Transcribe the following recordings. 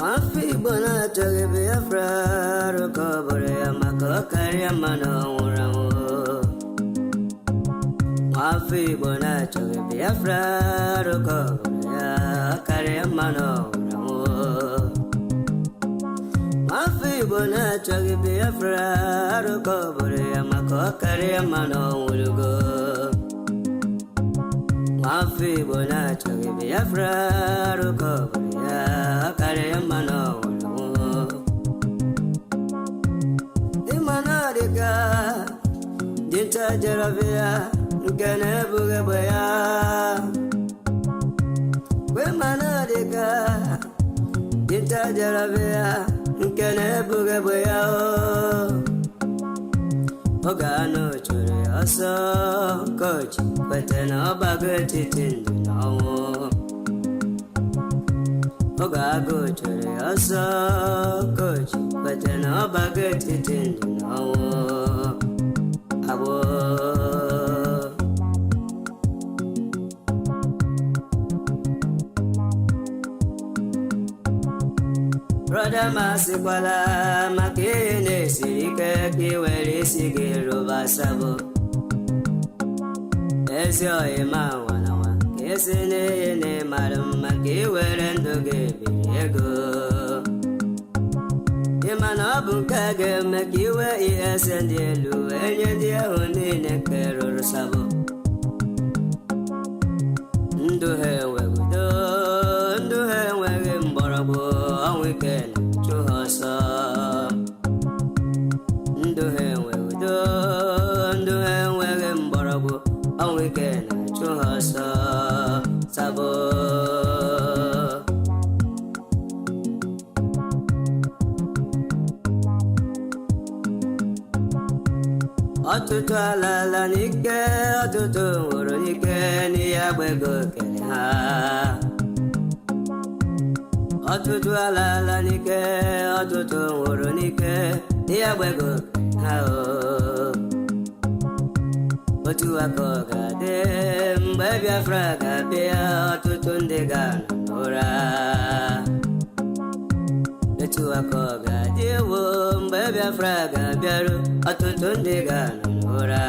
Mafi bona choge Biafra Rukobore Yamako Karyamano Uramo Mafi bona choge Biafra Rukobore Karyamano Uramo Mafi bona choge Biafra Rukobore Yamako Karyamano Urugo Mafi bona choge Biafra Rukobore Karyamano Imanadika Dinta Jaravia Gane Bugabaya Imanadika Dinta Jaravia Gane Bugabaya Ogano Chore Aso Coach Patena Bagati Tindino Ogago Chore Aso Coach Patena Bagati Tindino Abo Brother Masikwala Makine Sirike Kiweli Sigiru Basabo Ezio Ima Wanawa Kesine Ne Marum Makiwerendo Gebirego Imana Bunkage Makiwe Esendelu Enyedia Unine Kero Sabo Nduhe Wegudo Nduhe Wegim Borabo Weekend to Hossa Nduhe Wegudo Nduhe Wegim Borabo a weekend to Hossa Sabo Otutu alala nike, otutu uru nike, ni agbego kele ha. Otutu alala nike, otutu uru nike, ni agbego kele ha o. Otu akoga de, mbe Biafra gabia, otutu ndiga n'ora. Otu akoga de wo, mbe Biafra gabiaru, otutu ndiga n'ora.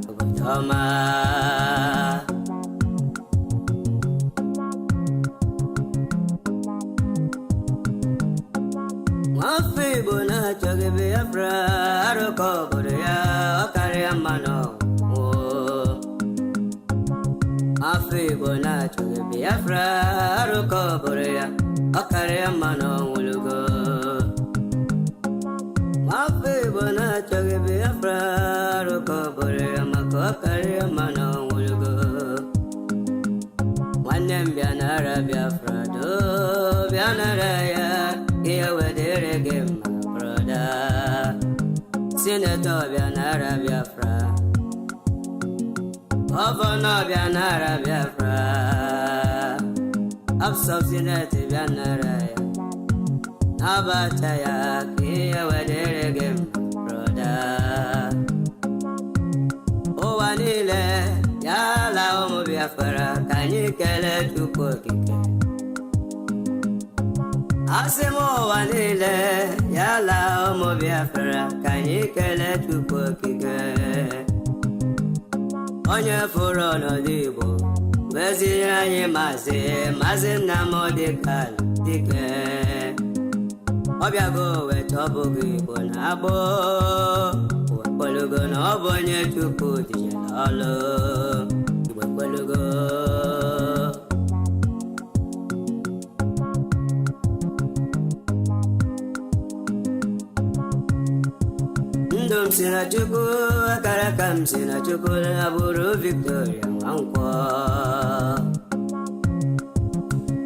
Obotoma. Mafi bona choge Biafra, Rukobore Karyamano. Mafi bona choge Biafra, Rukobore Karyamano Ulugo. Mafi bona choge Biafra, Rukobore Karyamano Ulugo. Wanem Bianara Biafra do Bianara Here we did again, my brother. Senator Bianara Biafra. Governor Bianara Biafra. Absubsidiary Bianara. Abataya, here we did again, my brother. Oh, Anile, Yala Omo Biafra, can you get it to cook it? Asemo wanile yala omo Biafra kanyi kele tupo kike Onye furo Ndi Igbo Wezi anyị mazi na modikal dike Obiago wetobu gị Igbo na agbo Wekwelugo na ọbụ onye Chukwu dijela ọlụ Wekwelugo Ndom sina Chukwu, akarakam sina Chukwu Aburu Victoria Wankwo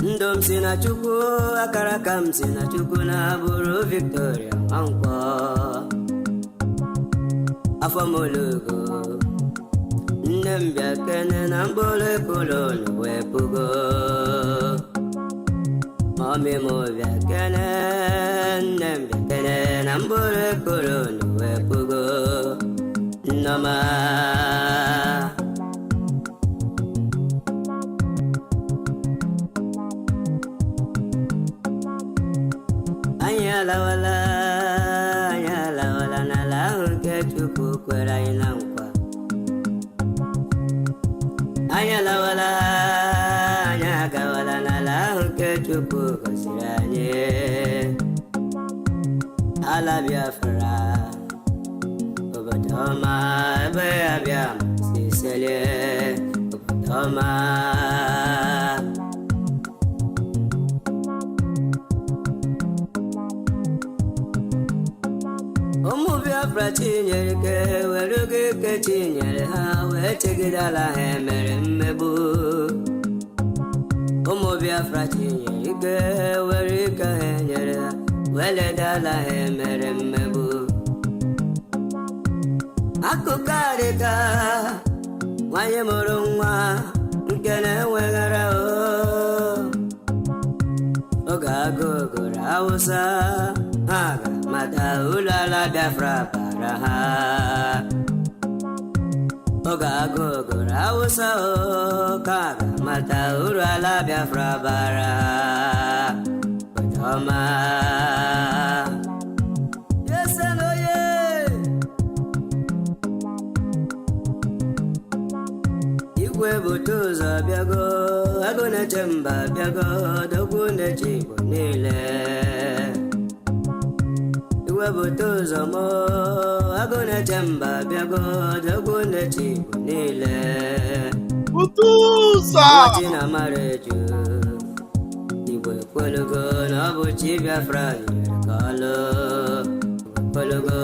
Ndom sina Chukwu, akarakam sina Chukwu Aburu Victoria Wankwo Afamolugo Nnem bịa kene na mbole kolonu wepugo Mami mo bịa kene Nnem bịa kene na mbole kolonu wepugo Nnoma lawala na lahụ nke Chukwu kwere anyị na nkwa. Anyị lawala anyị agawala n'ala ahụ nke Chukwu gọziri anyị. Ala Biafra, obodo ọma ebe ya bịa si selie, obodo ọma. Ụmụ Biafra tinyere ike were oge ike tinyere ha wee chegide ala ha emere mmegbu. Ụmụ Biafra tinyere ike were ike ha enyere ha wee leda ala ha emere mmegbu. Akụkọ adịka nwanyị mụrụ nwa nke na-enweghara oge agụụ gụrụ Hausa, ha ga-amata ụlọ ala Biafra bara ha. Oge agụụ gụrụ Hausa ka ga-amata ụlọ ala Biafra bara ha. Obodo ọma. Igwe bute ụzọ bịago, agụ na-eche mba bịago, dogwu na-eche Igbo niile. Igwe bute ụzọ mo, agụ na-eche mba bịago, dogwu na-eche Igbo niile. Bute ụzọ! Ụbọchị na-amara eju, Igbo ekwelugo na ọ bụ chi Biafra nyere ka ọlụ. Ekwelugo.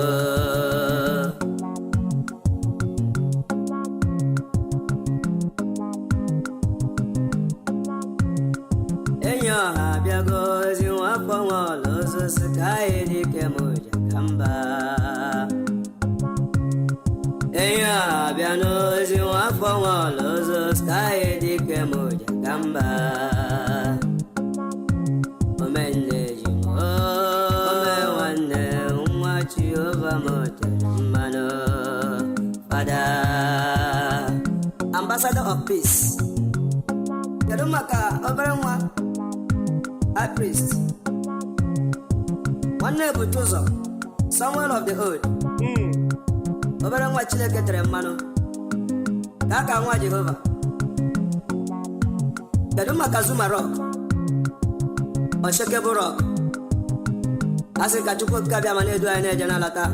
Enyi ọha bịago ozi nwafọ nwa ọla ozosi ka anyị dike m ụja ka mba. Enyi ọha bịa n'ozi nwafọ nwa ọla ozosi ka anyị dike m ụja ka mba. Omenne ji m ome nwanne nwa Jehova m tere mmanụ. Fada Ambassador of Peace, kedu maka obere nwa high priest nwanne ebute ụzọ Samuel of the old, obere nwa Chineke tere mmanụ ka aka nwa Jehova. Kedu maka Zuma Rock, Unshakable Rock, asị ka Chukwu okike abịama na-edu anyị na-eje n'alata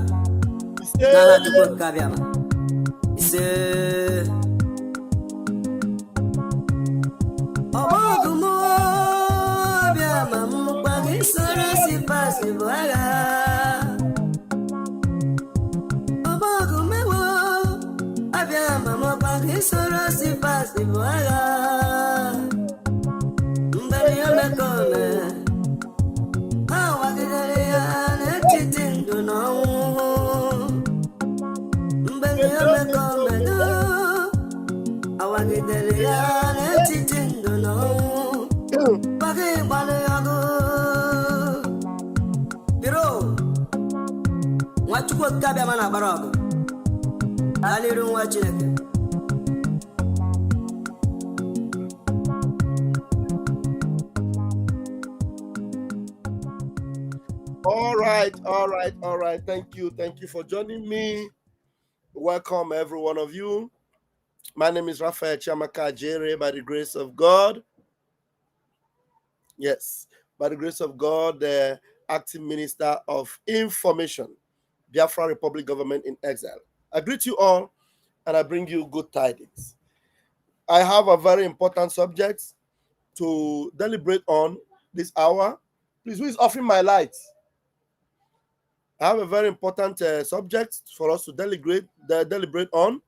n'aha Chukwu okike abịama. Ise ọgbọgụmụ abịama mkpa gị soro si pasi bụ agha. Ọgbọgụmewo abịama mkpa gị soro si pasi bụ agha. Mgbe ya mekome ha wagidere ya n'etiti ndụ na ọnwụ. Mgbe ya mekome awagidere ya n'etiti ndụ na ọnwụ. Gbagị gbalị ọgụ biro nwa Chukwu okike abịama na-agbara ọgụ gaa n'iru nwa Chineke. All right. Thank you for joining me. Welcome every one of you. My name is Raphael Chiamaka Jere, by the grace of God. Yes, by the grace of God, the acting minister of information, Biafra Republic Government in Exile. I greet you all and I bring you good tidings. I have a very important subject to deliberate on this hour. Please, who is offering my light? I have a very important subject for us to deliberate on,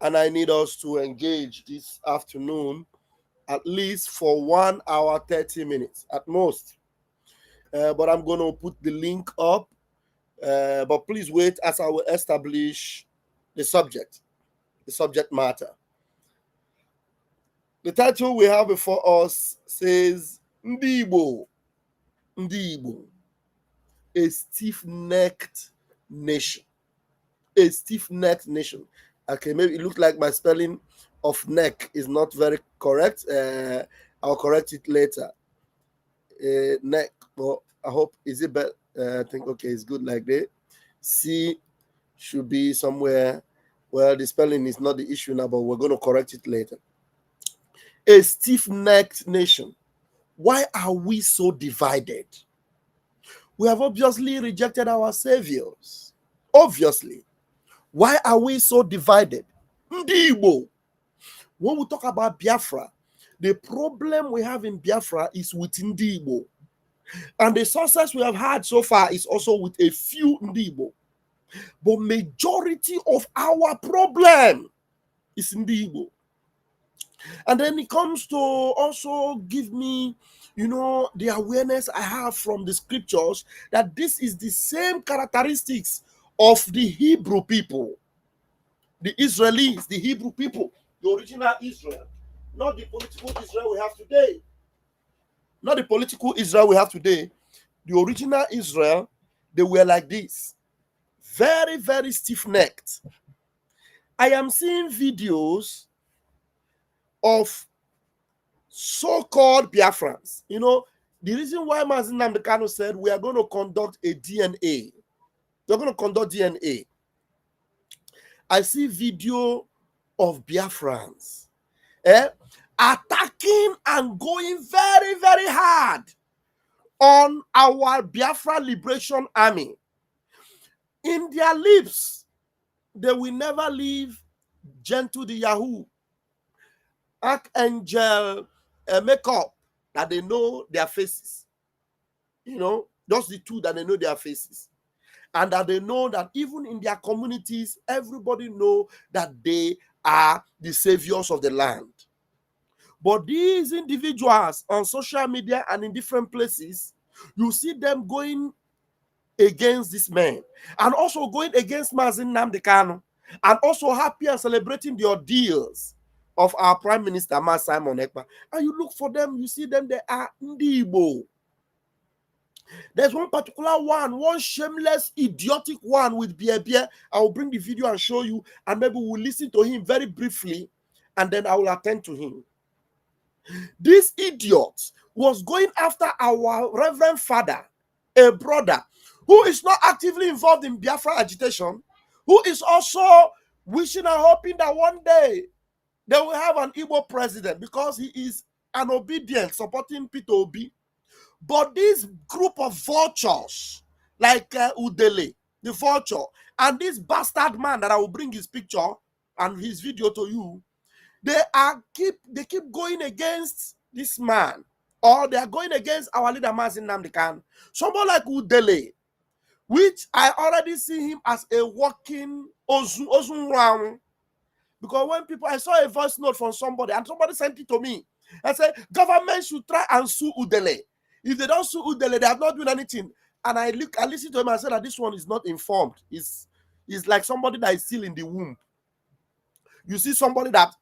and I need us to engage this afternoon at least for 1 hour, 30 minutes at most. But I'm going to put the link up, but please wait as I will establish the subject matter. The title we have before us says, Ndi Igbo, a stiff-necked nation. A stiff-necked nation. Okay, maybe it looks like my spelling of neck is not very correct. I'll correct it later. Neck, but I hope, is it better? I think, okay, it's good like that. C should be somewhere. Well, the spelling is not the issue now, but we're going to correct it later. A stiff-necked nation. Why are we so divided? We have obviously rejected our saviors. Obviously. Why are we so divided? Ndi Igbo. When we talk about Biafra, the problem we have in Biafra is with Ndi Igbo. And the success we have had so far is also with a few Ndi Igbo. But majority of our problem is Ndi Igbo. And then it comes to also give me, the awareness I have from the scriptures that this is the same characteristics of the Hebrew people. The Israelis, the Hebrew people, the original Israel, not the political Israel we have today. Not the political Israel we have today. The original Israel, they were like this. Very, very stiff-necked. I am seeing videos of so-called Biafrans. The reason why Mazi Nnamdi Kanu said we are going to conduct a DNA. We're going to conduct DNA. I see video of Biafrans attacking and going very, very hard on our Biafra Liberation Army. In their lips, they will never leave Gentle the Yahoo, Archangel makeup, that they know their faces. Just the two that they know their faces. And that they know that even in their communities, everybody know that they are the saviors of the land. But these individuals on social media and in different places, you see them going against this man and also going against Mazi Nnamdi Kanu and also happy and celebrating the ordeals of our Prime Minister, Simon Ekpa. And you look for them, you see them, they are Ndi Igbo. There's one particular one shameless, idiotic one with Bia. I will bring the video and show you, and maybe we'll listen to him very briefly, and then I will attend to him. This idiot was going after our Reverend Father, a brother, who is not actively involved in Biafra agitation, who is also wishing and hoping that one day they will have an Igbo president because he is an obedient, supporting Peter Obi. But this group of vultures, like Udele, the vulture, and this bastard man that I will bring his picture and his video to you, they keep going against this man, or they are going against our leader Mazi Nnamdi Kanu. Someone like Udele, which I already see him as a walking Ozun. Because when I saw a voice note from somebody, and somebody sent it to me, and said, government should try and sue Udele. If they don't sue Udele, they have not done anything. And I listened to him and said that this one is not informed. It's like somebody that is still in the womb. You see somebody that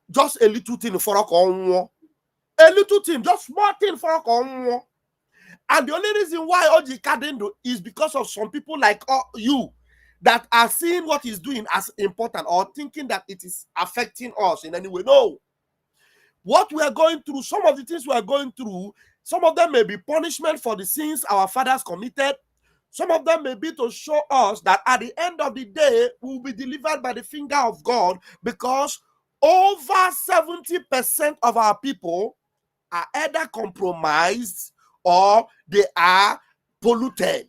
just a little thing for a little thing, just small thing for a. And the only reason why Oji Kadendo is because of some people like you that are seeing what he's doing as important or thinking that it is affecting us in any way. No. What we are going through, some of the things we are going through, some of them may be punishment for the sins our fathers committed. Some of them may be to show us that at the end of the day, we will be delivered by the finger of God, because over 70% of our people are either compromised or they are polluted.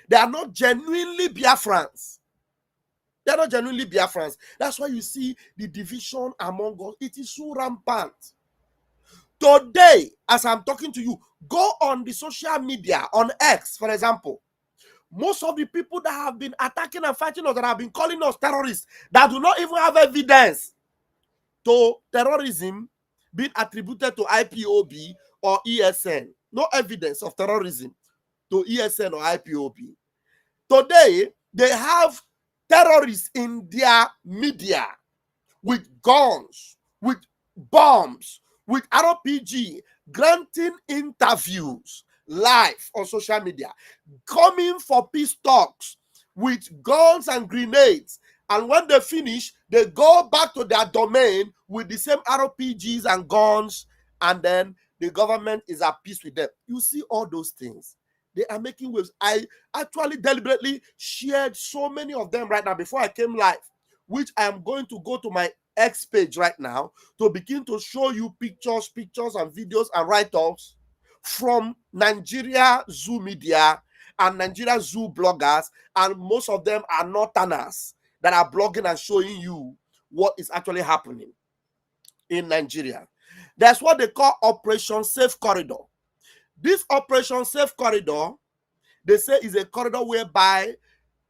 They are not genuinely Biafrans. They are not genuinely Biafrans. That's why you see the division among us. It is so rampant. Today, as I'm talking to you, go on the social media, on X, for example. Most of the people that have been attacking and fighting us, that have been calling us terrorists, that do not even have evidence to terrorism being attributed to IPOB or ESN. No evidence of terrorism to ESN or IPOB. Today, they have terrorists in their media with guns, with bombs, with RPG, granting interviews live on social media, coming for peace talks with guns and grenades. And when they finish, they go back to their domain with the same RPGs and guns, and then the government is at peace with them. You see all those things. They are making waves. I actually deliberately shared so many of them right now before I came live, which I am going to go to my X page right now to begin to show you pictures and videos and write-ups from Nigeria Zoo media and Nigeria Zoo bloggers, and most of them are Northerners that are blogging and showing you what is actually happening in Nigeria. That's what they call Operation Safe Corridor. This Operation Safe Corridor, they say, is a corridor whereby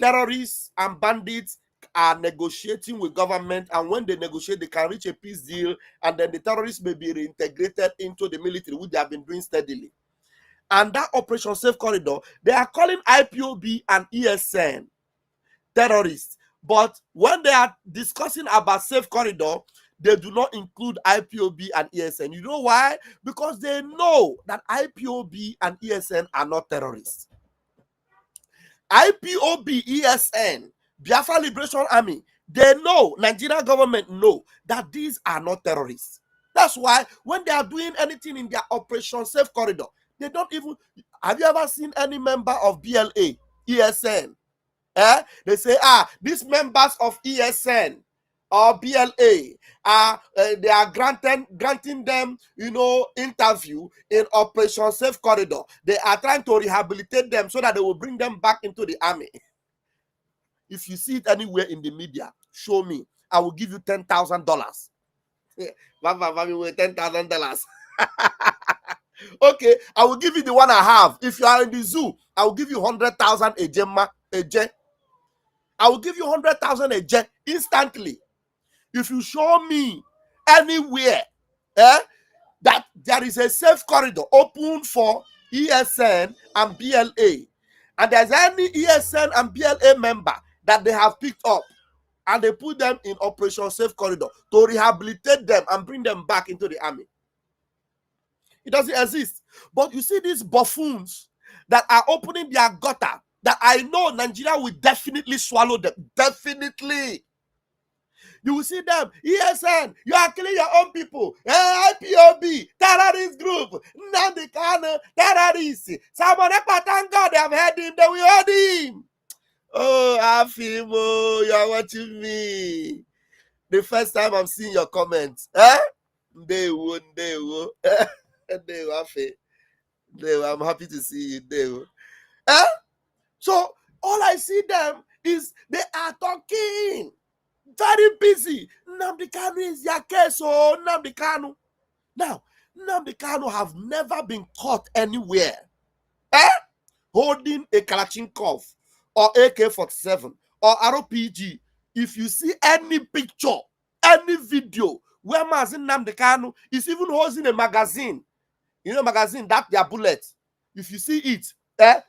terrorists and bandits are negotiating with government, and when they negotiate, they can reach a peace deal, and then the terrorists may be reintegrated into the military, which they have been doing steadily. And that Operation Safe Corridor, they are calling IPOB and ESN terrorists. But when they are discussing about Safe Corridor, they do not include IPOB and ESN. You know why? Because they know that IPOB and ESN are not terrorists. IPOB, ESN, Biafra Liberation Army, they know, Nigerian government know that these are not terrorists. That's why when they are doing anything in their Operation Safe Corridor, they don't even... Have you ever seen any member of BLA, ESN? They say, these members of ESN or BLA they are granting them, interview in Operation Safe Corridor. They are trying to rehabilitate them so that they will bring them back into the army. If you see it anywhere in the media, show me. I will give you $10,000. $10,000. Okay, I will give you the one I have. If you are in the zoo, I will give you 100,000 a jen. I will give you 100,000 a jen instantly. If you show me anywhere that there is a safe corridor open for ESN and BLA, and there's any ESN and BLA member that they have picked up and they put them in Operation Safe Corridor to rehabilitate them and bring them back into the army, it doesn't exist. But you see these buffoons that are opening their gutter, that I know Nigeria will definitely swallow them. Definitely. You will see them. ESN, you are killing your own people. IPOB, terrorist group. Ndi Igbo, terrorist. Someone, thank God they have heard him. They will hold him. Oh, Afimo, you are watching me. The first time I'm seeing your comments. They will. I'm happy to see you. So all I see them is they are talking. Very busy. Nnamdi Kanu is their case. Oh, Nnamdi Kanu. Now, Nnamdi Kanu have never been caught anywhere holding a Kalashnikov or AK-47 or RPG. If you see any picture, any video where Mazin Nnamdi Kanu is even holding a magazine, magazine that their bullet. If you see it,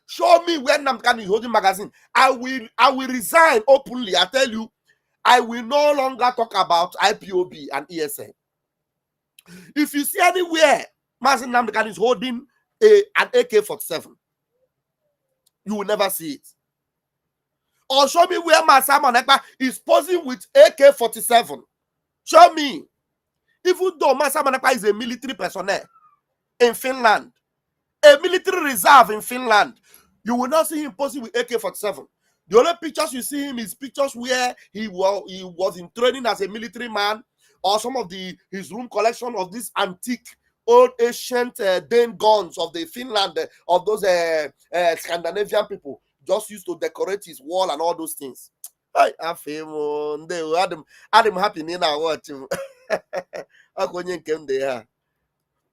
show me where Nnamdi Kanu is holding magazine. I will resign openly. I tell you, I will no longer talk about IPOB and ESN. If you see anywhere Mazin Nnamdi Kanu is holding an AK-47, you will never see it. Or show me where Simon Ekpa is posing with AK-47. Show me. Even though Simon Ekpa is a military personnel in Finland, a military reserve in Finland, you will not see him posing with AK-47. The only pictures you see him is pictures where he was in training as a military man, or some of his room collection of this antique, old, ancient Dane guns of the Finland, of those Scandinavian people, just used to decorate his wall and all those things. I him. They had him happy now. Watch him.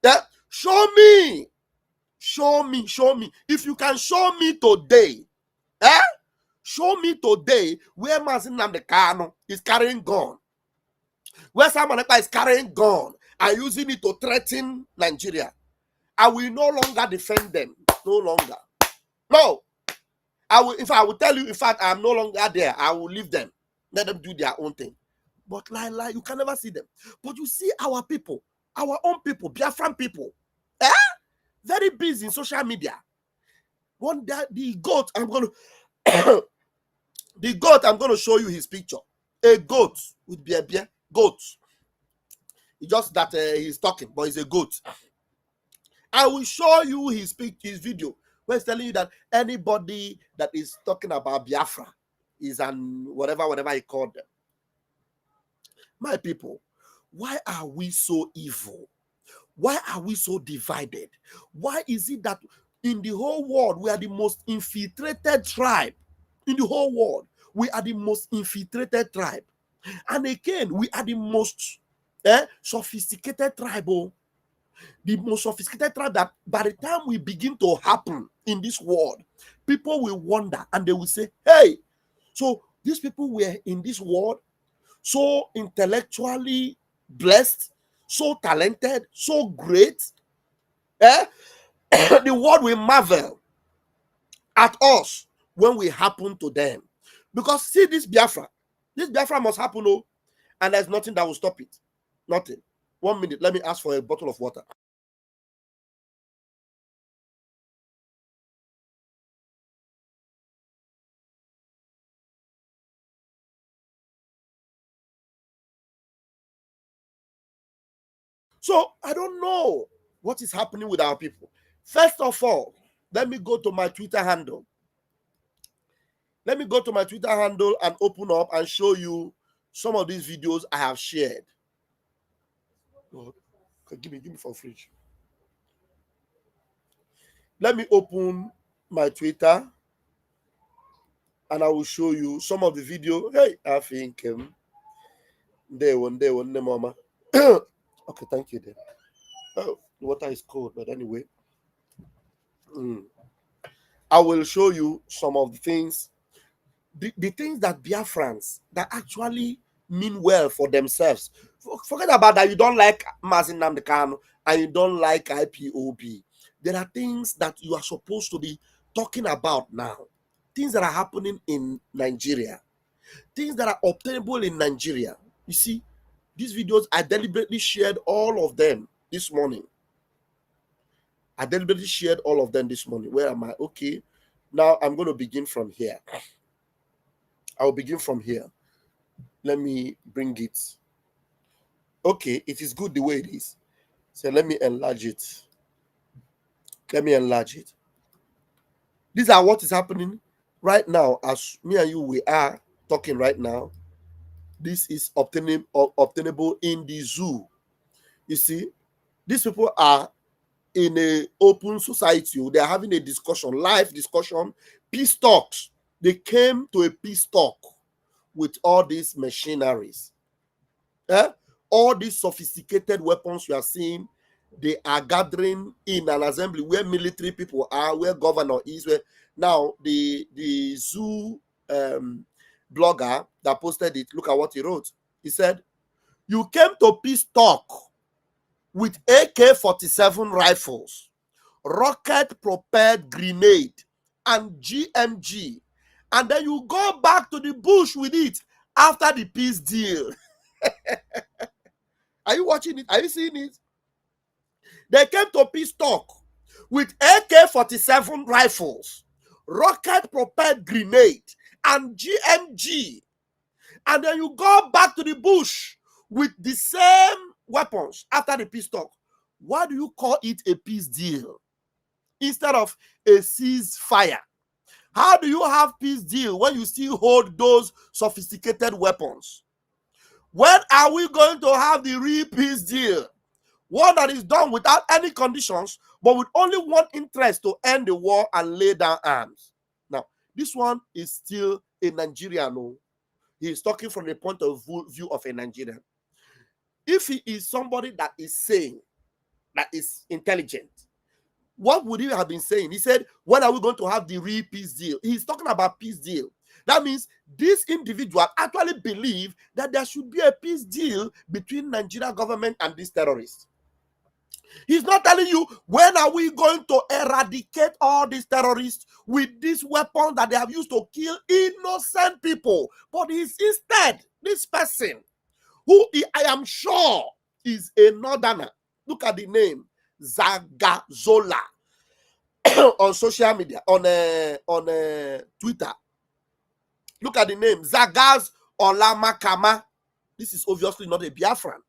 Yeah, show me. If you can show me today, show me today where Mazin Nnamdi Kanu is carrying gun, where Simon Ekpa is carrying gun and using it to threaten Nigeria. I will no longer defend them. No longer. No. I will tell you, in fact, I am no longer there. I will leave them. Let them do their own thing. But you can never see them. But you see our people, our own people, Biafran people, very busy in social media. One day, the goat, I'm going to show you his picture. A goat with beer. Goat. It's just that he's talking, but he's a goat. I will show you his video where he's telling you that anybody that is talking about Biafra is an whatever he called them. My people, why are we so evil? Why are we so divided? Why is it that in the whole world we are the most infiltrated tribe? In the whole world, we are the most infiltrated tribe. And again, we are the most sophisticated tribe. Oh, the most sophisticated tribe that by the time we begin to happen in this world, people will wonder and they will say, hey, so these people were in this world so intellectually blessed, so talented, so great. The world will marvel at us when we happen to them. Because see this Biafra must happen, oh, and there's nothing that will stop it. Nothing. 1 minute, let me ask for a bottle of water. So I don't know what is happening with our people. First of all, let me go to my Twitter handle. Let me go to my Twitter handle and open up and show you some of these videos I have shared. Okay, give me for fridge. Let me open my Twitter and I will show you some of the video. Hey, I think day one, mama. Okay, thank you then. Oh, the water is cold, but anyway. I will show you some of the things, the things that Biafrans that actually mean well for themselves. Forget about that. You don't like Mazin Namdekan and you don't like IPOB. There are things that you are supposed to be talking about now. Things that are happening in Nigeria. Things that are obtainable in Nigeria. You see, these videos, I deliberately shared all of them this morning. I deliberately shared all of them this morning. Where am I? Okay. Now I'm going to begin from here. I'll begin from here. Let me bring it. Okay, it is good the way it is. So let me enlarge it. Let me enlarge it. These are what is happening right now as me and you, we are talking right now. This is obtainable in the zoo. You see, these people are in an open society. They are having a discussion, live discussion, peace talks. They came to a peace talk with all these machineries. All these sophisticated weapons you are seeing, they are gathering in an assembly where military people are, where governor is. Where now the zoo blogger that posted it, look at what he wrote. He said, you came to peace talk with AK-47 rifles, rocket-propelled grenade, and GMG, and then you go back to the bush with it after the peace deal. Are you watching it? Are you seeing it? They came to peace talk with AK-47 rifles, rocket-propelled grenade, and GMG, and then you go back to the bush with the same weapons after the peace talk. Why do you call it a peace deal instead of a ceasefire? How do you have peace deal when you still hold those sophisticated weapons? When are we going to have the real peace deal? One that is done without any conditions, but with only one interest to end the war and lay down arms. Now, this one is still a Nigerian. No? He is talking from the point of view of a Nigerian. If he is somebody that is sane, that is intelligent, what would he have been saying? He said, when are we going to have the real peace deal? He's talking about peace deal. That means this individual actually believe that there should be a peace deal between Nigeria government and these terrorists. He's not telling you, when are we going to eradicate all these terrorists with these weapons that they have used to kill innocent people. But he's instead, this person, who I am sure is a northerner. Look at the name, Zagazola, on social media, on Twitter. Look at the name, Zagaz Olamakama. This is obviously not a Biafran.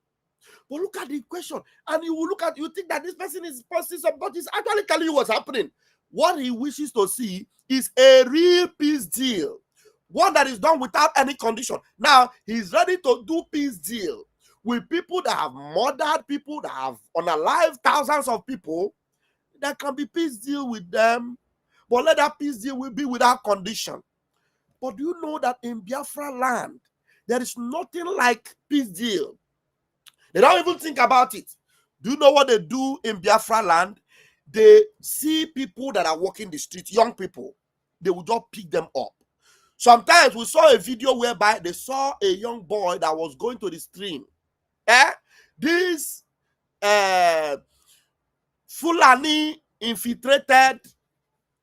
But look at the question, and you will look at, you think that this person is posting some, but he's actually telling you what's happening. What he wishes to see is a real peace deal, one that is done without any condition. Now he's ready to do peace deal with people that have murdered people, that have unalived thousands of people. There can be peace deal with them, but let that peace deal will be without condition. But do you know that in Biafra land, there is nothing like peace deal? They don't even think about it. Do you know what they do in Biafra land? They see people that are walking the street, young people, they will just pick them up. Sometimes we saw a video whereby they saw a young boy that was going to the stream. This Fulani infiltrated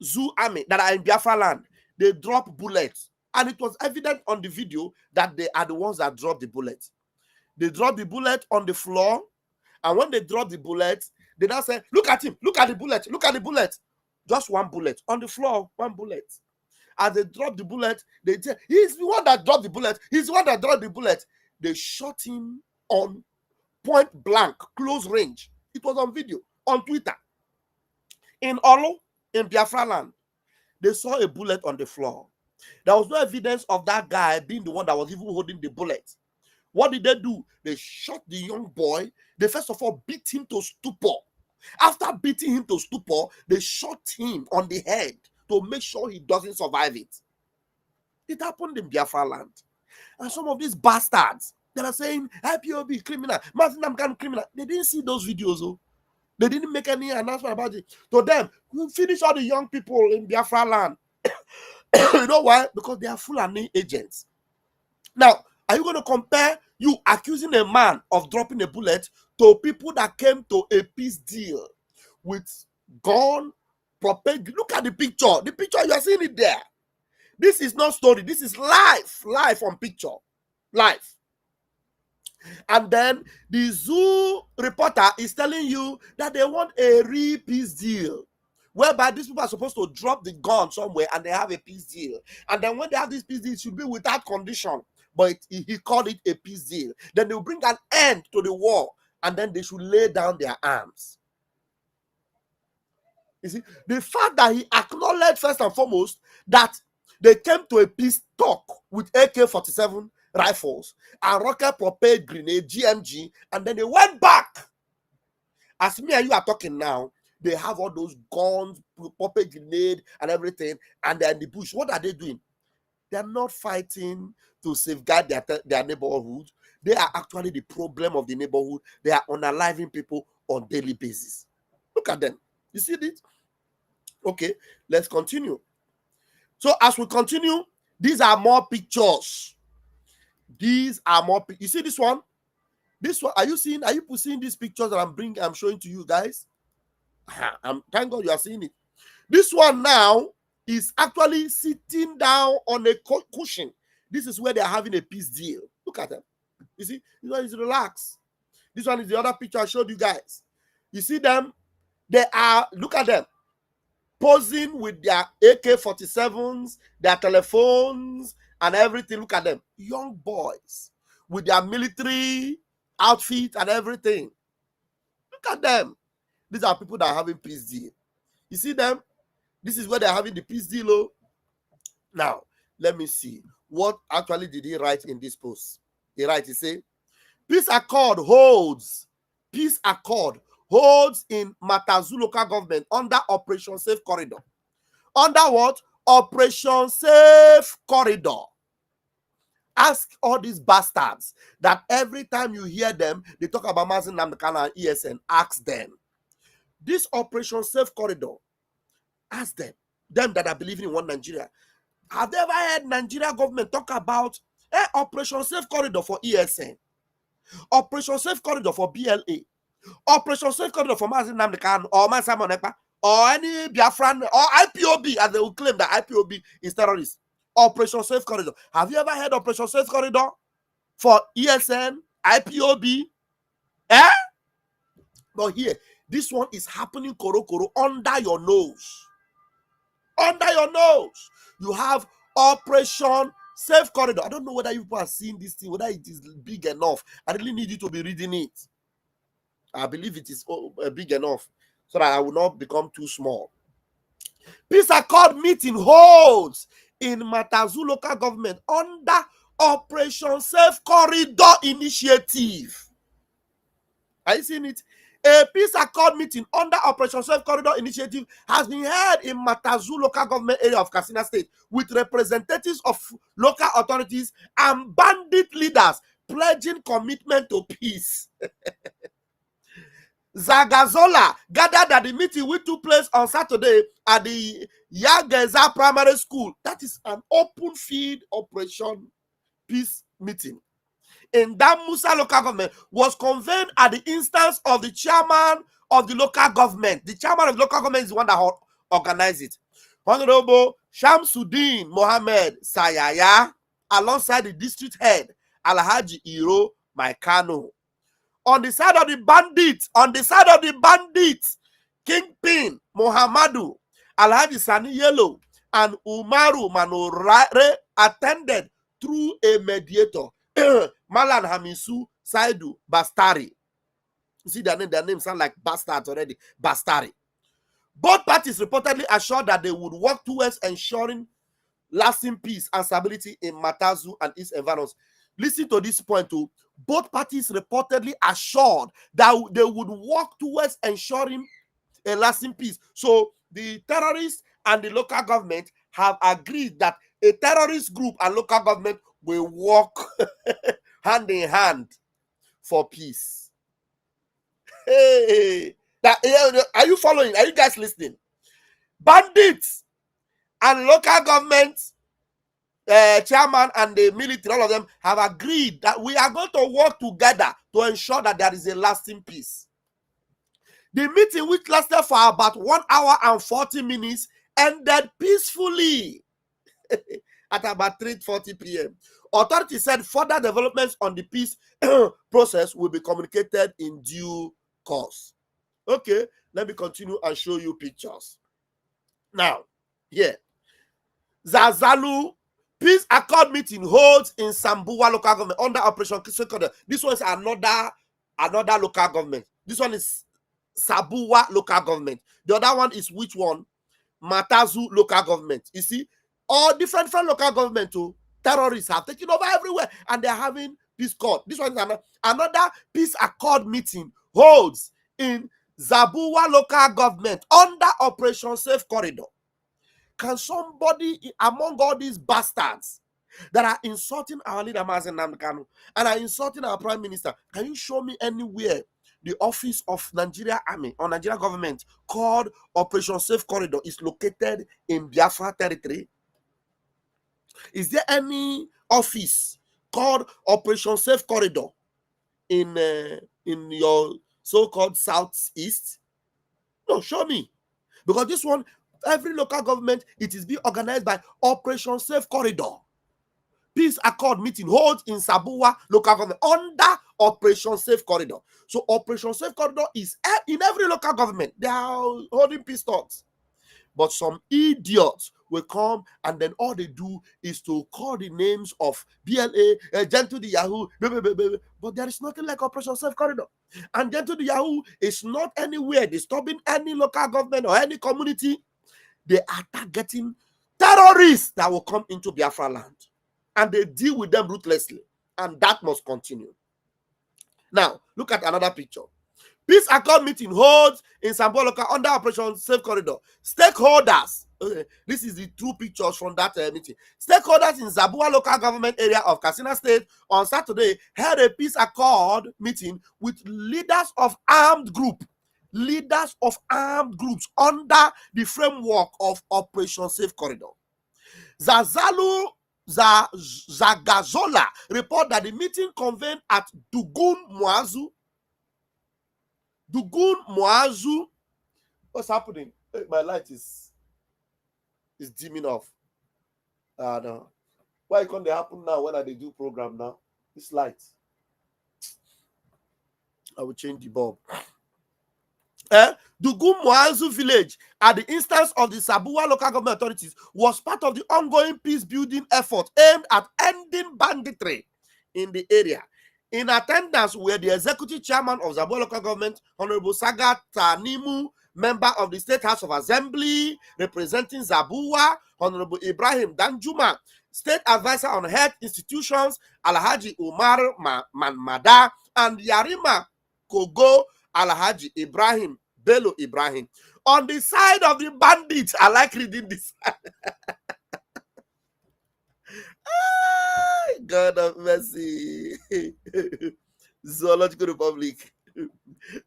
Zoo army that are in Biafra land, they drop bullets. And it was evident on the video that they are the ones that dropped the bullet. They dropped the bullet on the floor. And when they dropped the bullet, they now say, look at him, look at the bullet, look at the bullet. Just one bullet. On the floor, one bullet. As they dropped the bullet, they say, he's the one that dropped the bullet. He's the one that dropped the bullet. They shot him on point blank, close range. It was on video, on Twitter. In Olo, in Biafra land, they saw a bullet on the floor. There was no evidence of that guy being the one that was even holding the bullet. What did they do? They shot the young boy. They first of all beat him to stupor. After beating him to stupor, they shot him on the head to make sure he doesn't survive it. It happened in Biafra land. And some of these bastards that are saying IPOB criminal, Martin Namkan criminal, they didn't see those videos. Oh. They didn't make any announcement about it. To them, we finish all the young people in Biafra land. You know why? Because they are Fulani agents. Now, are you going to compare you accusing a man of dropping a bullet to people that came to a peace deal with gun, propaganda? Look at the picture. The picture, you are seeing it there. This is not story. This is live on picture. Live. And then the zoo reporter is telling you that they want a real peace deal, whereby these people are supposed to drop the gun somewhere and they have a peace deal. And then when they have this peace deal, it should be without condition. But he called it a peace deal. Then they'll bring an end to the war, and then they should lay down their arms. You see, the fact that he acknowledged first and foremost that they came to a peace talk with AK-47 rifles and rocket-propelled grenade, GMG, and then they went back. As me and you are talking now, they have all those guns, propelled grenade, and everything, and they're in the bush. What are they doing? They are not fighting to safeguard their neighborhood. They are actually the problem of the neighborhood. They are unaliving people on daily basis. Look at them. You see this? Okay, let's continue. So as we continue, these are more pictures. These are more. You see this one? This one. Are you seeing these pictures that I'm showing to you guys? Thank God you are seeing it. This one now is actually sitting down on a cushion. This is where they are having a peace deal. Look at them. You see, this one is relaxed. This one is the other picture I showed you guys. You see them? They are, look at them, posing with their AK-47s, their telephones, and everything. Look at them. Young boys with their military outfit and everything. Look at them. These are people that are having peace deal. You see them? This is where they're having the peace deal. Oh. Now, let me see. What actually did he write in this post? He said, peace accord holds in Matazu local government under Operation Safe Corridor. Under what? Operation Safe Corridor. Ask all these bastards that every time you hear them, they talk about Mazin Namdekana and ESN. Ask them. This Operation Safe Corridor, ask them that are believing in one Nigeria. Have they ever heard Nigeria government talk about Operation Safe Corridor for ESN, Operation Safe Corridor for BLA, Operation Safe Corridor for Mazin Namdekan or Mansamon Ekpa, or any Biafran or IPOB, as they will claim that IPOB is terrorist? Operation Safe Corridor. Have you ever heard Operation Safe Corridor for ESN, IPOB? But here, this one is happening koro under your nose. Under your nose. You have Operation Safe Corridor. I don't know whether you people are seeing this thing, whether it is big enough. I really need you to be reading it. I believe it is big enough so that I will not become too small. Peace Accord meeting holds in Matazu local government under Operation Safe Corridor Initiative. Are you seeing it? A peace accord meeting under Operation Safe Corridor Initiative has been held in Matazu local government area of Katsina State with representatives of local authorities and bandit leaders pledging commitment to peace. Zagazola gathered at the meeting which took place on Saturday at the Yageza Primary School. That is an open field operation peace meeting in that Musa local government was convened at the instance of the chairman of the local government. The chairman of the local government is the one that organized it. Honorable Shamsuddin Mohammed Sayaya, alongside the district head Alhaji Iro Maikano. On the side of the bandits, Kingpin Mohamadu, Alhaji Sani Yellow, and Umaru Manorare attended through a mediator. Malan Hamisu Saidu Bastari. You see their name sound like bastards already. Bastari. Both parties reportedly assured that they would work towards ensuring lasting peace and stability in Matazu and its environs. Listen to this point too. Both parties reportedly assured that they would work towards ensuring a lasting peace. So the terrorists and the local government have agreed that a terrorist group and local government will work hand in hand for peace. Hey, are you following? Are you guys listening? Bandits and local government chairman and the military, all of them have agreed that we are going to work together to ensure that there is a lasting peace. The meeting, which lasted for about 1 hour and 40 minutes, ended peacefully at about 3:40 p.m. Authorities said further developments on the peace process will be communicated in due course. Okay, let me continue and show you pictures. Now, here, Zazalu Peace Accord meeting holds in Sambuwa local government under Operation Safe Corridor. This one is another local government. This one is Sabuwa local government. The other one is which one? Matazu local government. You see, all different local government too. Terrorists have taken over everywhere and they're having peace accord. This one is another peace accord meeting holds in Zabuwa local government under Operation Safe Corridor. Can somebody among all these bastards that are insulting our leader Mazen Namdekanu and are insulting our prime minister, can you show me anywhere the office of Nigeria Army or Nigeria government called Operation Safe Corridor is located in Biafra territory? Is there any office called Operation Safe Corridor in your so-called southeast? No, show me. Because this one, every local government, it is being organized by Operation Safe Corridor. Peace Accord meeting holds in Sabuwa local government under Operation Safe Corridor. So Operation Safe Corridor is in every local government. They are holding peace talks. But some idiots will come and then all they do is to call the names of BLA, Gentle the Yahoo, but there is nothing like Operation Safe Corridor. And Gentle the Yahoo is not anywhere disturbing any local government or any community. They are targeting terrorists that will come into Biafra land. And they deal with them ruthlessly. And that must continue. Now, look at another picture. Peace Accord meeting holds in Sambo local under Operation Safe Corridor. Stakeholders, this is the true pictures from that meeting. Stakeholders in Zabua local government area of Katsina State on Saturday held a peace accord meeting with leaders of armed groups under the framework of Operation Safe Corridor. Zagazola report that the meeting convened at Dugun Muazu. What's happening? My light is dimming off. No. Why can't they happen now when I do program now? This light. I will change the bulb. Dugun Muazu village, at the instance of the Sabuwa local government authorities, was part of the ongoing peace building effort aimed at ending banditry in the area. In attendance were the executive chairman of Zabua local government, Honorable Sagat Tanimu, member of the State House of Assembly representing Zabua, Honorable Ibrahim Danjuma, State Advisor on Health Institutions, Alhaji Umar Manmada, and Yarima Kogo, Alhaji Ibrahim Bello Ibrahim. On the side of the bandits, I like reading this. God of mercy. Zoological Republic.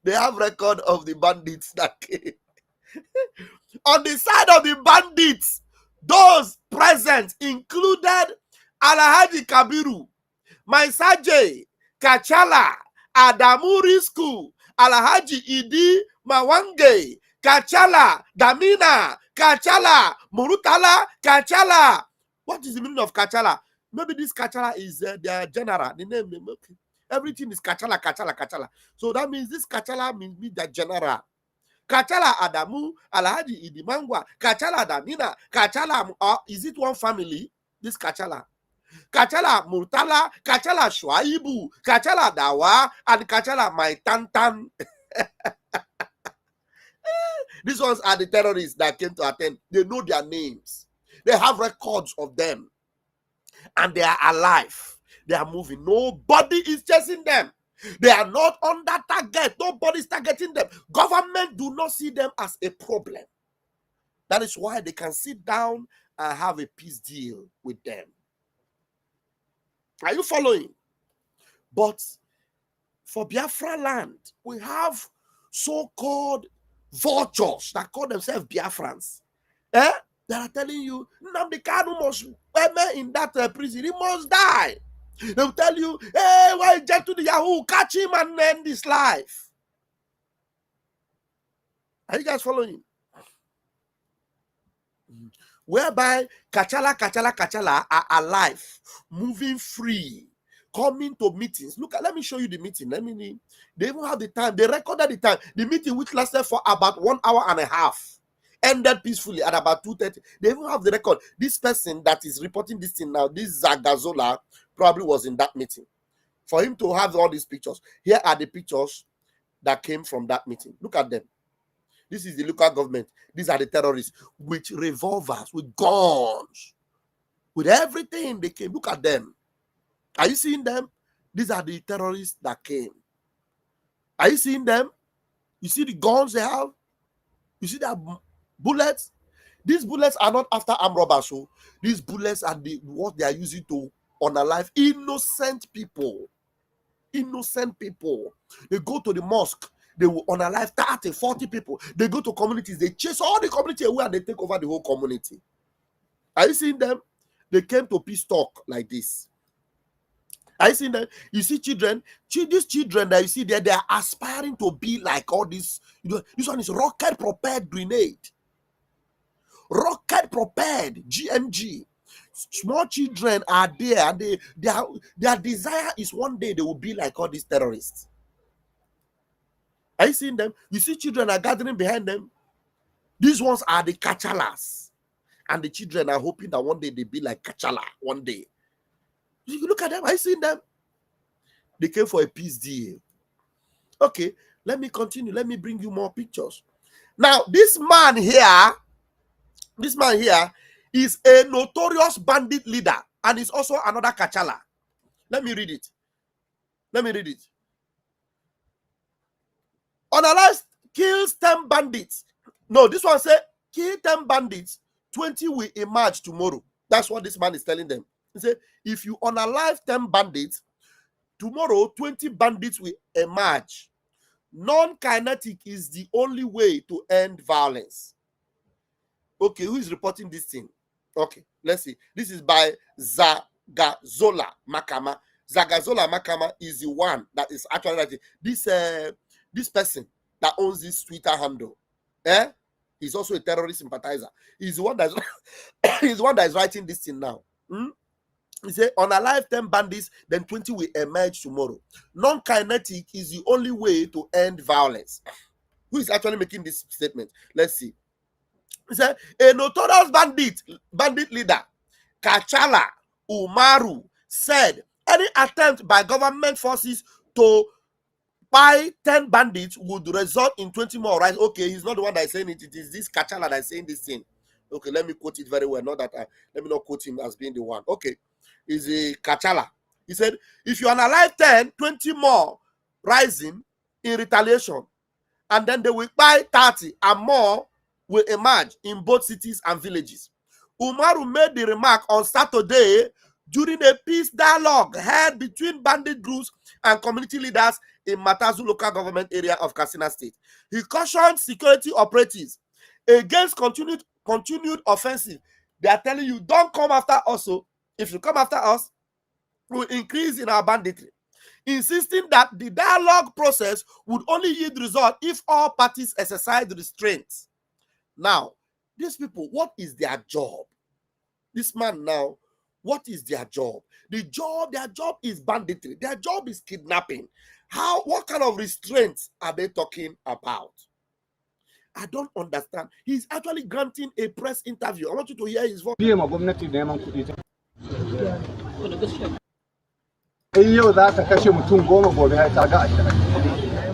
They have record of the bandits that came. On the side of the bandits, those present included Alhaji Kabiru, Maisaje, Kachala, Adamu Risku, Alhaji Idi Mawange, Kachala, Damina, Kachala, Murutala, Kachala. What is the meaning of Kachala? Maybe this Kachala is their general. The name, okay. Everything is Kachala, Kachala, Kachala. So that means this Kachala means the general. Kachala Adamu, Alhaji Idi Mangwa, Kachala Damina, Kachala, is it one family? This Kachala. Kachala Murtala, Kachala Shwaibu, Kachala Dawa, and Kachala Maitantan. These ones are the terrorists that came to attend. They know their names. They have records of them. And they are alive. They are moving. Nobody is chasing them. They are not under target. Nobody is targeting them. Government do not see them as a problem. That is why they can sit down and have a peace deal with them. Are you following? But for Biafra land, we have so-called vultures that call themselves Biafrans. They are telling you, Nnamdi Kanu must in that prison. He must die. They will tell you, hey, why get to the Yahoo? Catch him and end his life. Are you guys following? Whereby Kachala are alive, moving free, coming to meetings. Look, let me show you the meeting. They even have the time. They recorded the time. The meeting, which lasted for about 1 hour and a half, ended peacefully at about 2:30. They even have the record. This person that is reporting this thing now, this Zagazola, probably was in that meeting. For him to have all these pictures. Here are the pictures that came from that meeting. Look at them. This is the local government. These are the terrorists with revolvers, with guns, with everything they came. Look at them. Are you seeing them? These are the terrorists that came. Are you seeing them? You see the guns they have? You see their bullets? These bullets are not after armed robbers. So these bullets are what they are using to unalive innocent people. Innocent people. They go to the mosque. They will unalive 30, 40 people. They go to communities. They chase all the community away and they take over the whole community. Are you seeing them? They came to peace talk like this. Are you seeing them? You see children, these children that you see there, they are aspiring to be like all this. This one is rocket-propelled grenade. Rocket-propelled GMG. Small children are there, and their desire is one day they will be like all these terrorists. Are you seeing them? You see children are gathering behind them. These ones are the Kachalas. And the children are hoping that one day they be like Kachala. One day. You look at them. Are you seeing them? They came for a peace deal. Okay, let me continue. Let me bring you more pictures. Now, this man here is a notorious bandit leader. And is also another Kachala. Let me read it. Unalive kills 10 bandits. No, this one said, kill 10 bandits, 20 will emerge tomorrow. That's what this man is telling them. He said, if you unalive 10 bandits, tomorrow 20 bandits will emerge. Non-kinetic is the only way to end violence. Okay, who is reporting this thing? Okay, let's see. This is by Zagazola Makama. Zagazola Makama is the one that is actually writing. This person that owns this Twitter handle, he's also a terrorist sympathizer. He's the one that is writing this thing now. He said, unalive 10 bandits, then 20 will emerge tomorrow. Non-kinetic is the only way to end violence. Who is actually making this statement? Let's see. He said, a notorious bandit leader, Kachala Umaru, said Any attempt by government forces to buy 10 bandits would result in 20 more, right? Okay, he's not the one that is saying it. It is this Kachala that is saying this thing. Okay, let me quote it very well. Not that let me not quote him as being the one. Okay, is a Kachala. He said, if you analyze 10, 20 more rising in retaliation, and then they will buy 30 and more will emerge in both cities and villages. Umaru made the remark on Saturday during a peace dialogue held between bandit groups and community leaders in Matazu local government area of Katsina State. He cautioned security operatives against continued offensive. They are telling you, don't come after us. So if you come after us, we will increase in our banditry, insisting that the dialogue process would only yield result if all parties exercise restraint. Now, these people, what is their job? This man now, what is their job? Their job is banditry. Their job is kidnapping. What kind of restraints are they talking about? I don't understand. He's actually granting a press interview. I want you to hear his voice. In yau za ta kashe mutum 10 gobe sai ta ga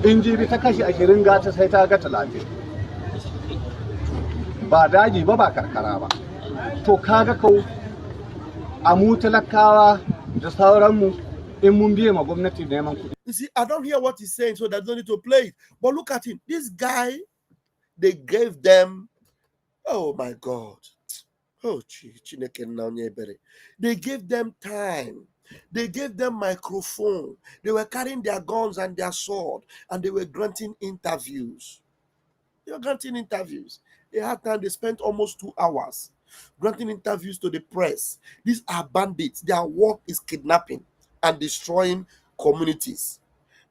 20. In jibi ta kashe 20 gata sai ta ga 30. Ba daji ba karkara ba. To kaga kau a mu talakawa da sauranmu in mun biye ma gwamnati neman kuɗi. You see, I don't hear what he's saying, so there's no need to play it. But look at him. This guy, they gave them, oh my God. Oh, they gave them time. They gave them microphone. They were carrying their guns and their sword, and they were granting interviews. They were granting interviews. They had time. They spent almost 2 hours granting interviews to the press. These are bandits. Their work is kidnapping and destroying communities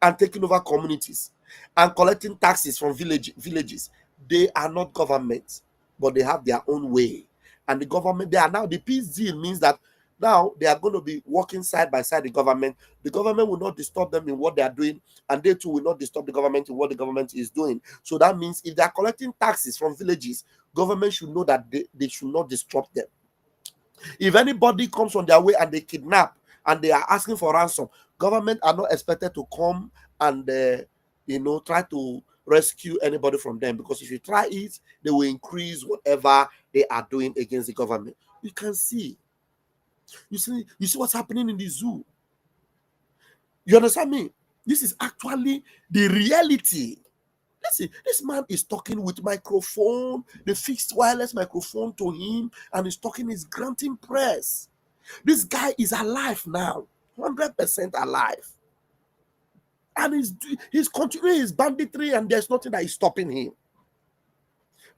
and taking over communities and collecting taxes from villages. They are not government, but they have their own way. And the government, they are now, the peace deal means that now they are going to be working side by side the government. The government will not disturb them in what they are doing, and they too will not disturb the government in what the government is doing. So that means if they are collecting taxes from villages, government should know that they should not disrupt them. If anybody comes on their way and they kidnap and they are asking for ransom, government are not expected to come and try to rescue anybody from them, because if you try it, they will increase whatever they are doing against the government. You can see. You see what's happening in the zoo. You understand me? This is actually the reality. Listen, this man is talking with microphone, the fixed wireless microphone to him, and he's talking, he's granting press. This guy is alive now, 100% alive. And he's continuing his banditry, and there's nothing that is stopping him.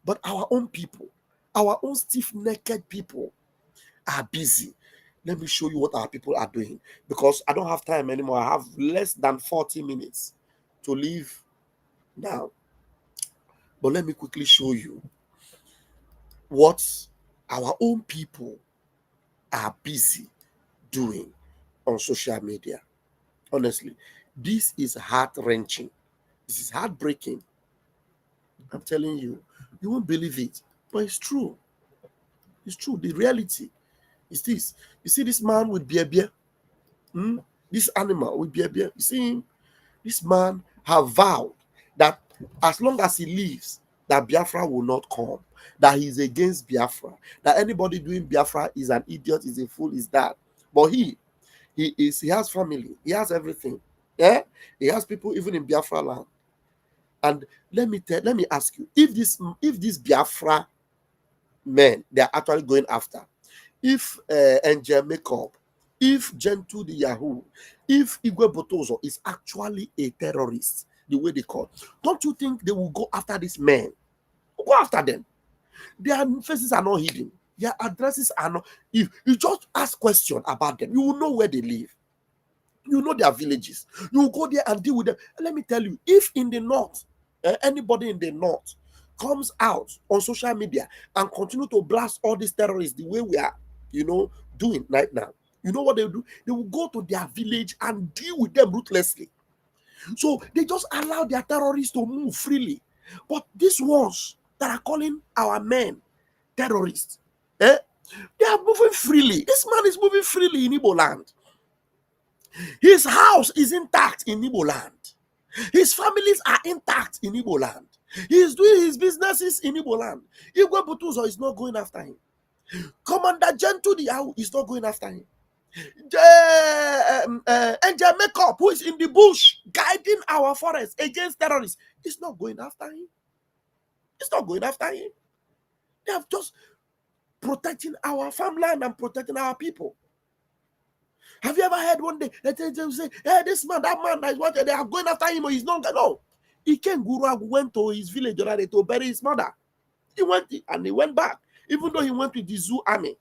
But our own people, our own stiff-necked people are busy. Let me show you what our people are doing, because I don't have time anymore. I have less than 40 minutes to leave now. But let me quickly show you what our own people are busy doing on social media. Honestly, this is heart-wrenching. This is heartbreaking. I'm telling you, you won't believe it, but it's true. It's true. The reality is this. You see this man with beer, this animal with beer. You see him? This man have vowed that as long as he lives, that Biafra will not come, that he's against Biafra, that anybody doing Biafra is an idiot, is a fool, is that. But he has family, he has everything. Yeah, he has people even in Biafra land. And let me ask you, if this Biafra men they are actually going after, if Angel Makeup, if Gentle the Yahoo, if Igwe Botozo is actually a terrorist, the way they call, don't you think they will go after these men? Go after them. Their faces are not hidden. Their addresses are not. If you just ask questions about them, you will know where they live. You know their villages. You will go there and deal with them. And let me tell you, if in the north, anybody in the north comes out on social media and continue to blast all these terrorists the way we are, doing right now, you know what they will do? They will go to their village and deal with them ruthlessly. So they just allow their terrorists to move freely. But these ones that are calling our men terrorists, they are moving freely. This man is moving freely in Igbo land. His house is intact in Igbo land. His families are intact in Igbo land. He is doing his businesses in Igbo land. Igwe Butuzo is not going after him. Commander Gentle Diahu is not going after him. Angel Makeup, who is in the bush guiding our forest against terrorists, is not going after him. It's not going after him. They have just protecting our farmland and protecting our people. Have you ever heard one day that they say, hey, this man, that man that is wanted, they are going after him or he's not? No. Iken Guru went to his village to bury his mother. He went and he went back, even though he went with the zoo army.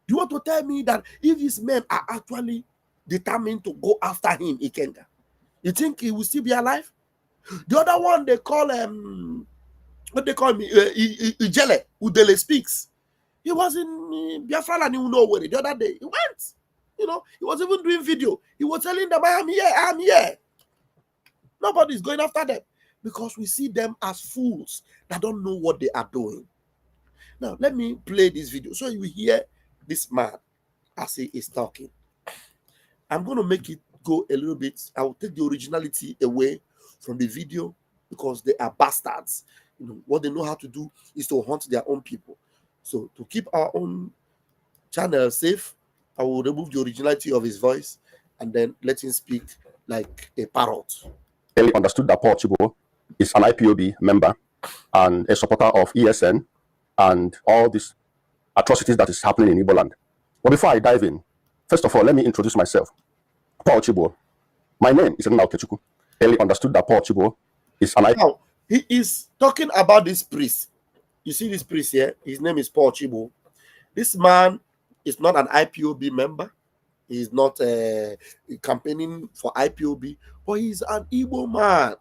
You want to tell me that if these men are actually determined to go after him, Ikenga, you think he will still be alive? The other one they call what they call me Ijele, Udele speaks. He was in Biafra and he will know where the other day he went. You know, he was even doing video. He was telling them, I am here, I am here. Nobody's going after them because we see them as fools that don't know what they are doing. Now, let me play this video so you will hear this man as he is talking. I'm going to make it go a little bit. I will take the originality away from the video because they are bastards. You know, what they know how to do is to hunt their own people. So to keep our own channel safe, I will remove the originality of his voice and then let him speak like a parrot. Clearly understood that Paul Chibo is an IPOB member and a supporter of ESN and all these atrocities that is happening in Igbo land. But before I dive in, first of all, let me introduce myself. Paul Chibo. My name is Ndi Igbo. Clearly understood that Paul Chibo is an IPOB. Now, he is talking about this priest. You see this priest here? His name is Paul Chibo. This man is not an IPOB member. He is not campaigning for IPOB, but he's an Igbo man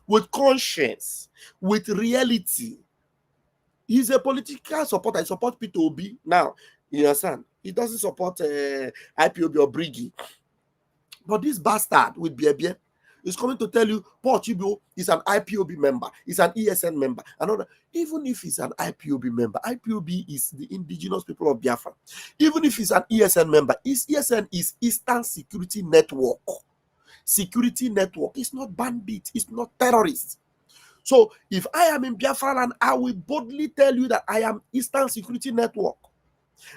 with conscience, with reality. He's a political supporter. He supports P2B. Now, you understand? He doesn't support IPOB or Brigi. But this bastard with Biebie is coming to tell you Paul Chibo is an IPOB member, he's an ESN member. Another, even if he's an IPOB member, IPOB is the indigenous people of Biafra. Even if he's an ESN member, ESN is Eastern Security Network. Security network. It's not bandit, it's not terrorists. So if I am in Biafra land, I will boldly tell you that I am Eastern Security Network.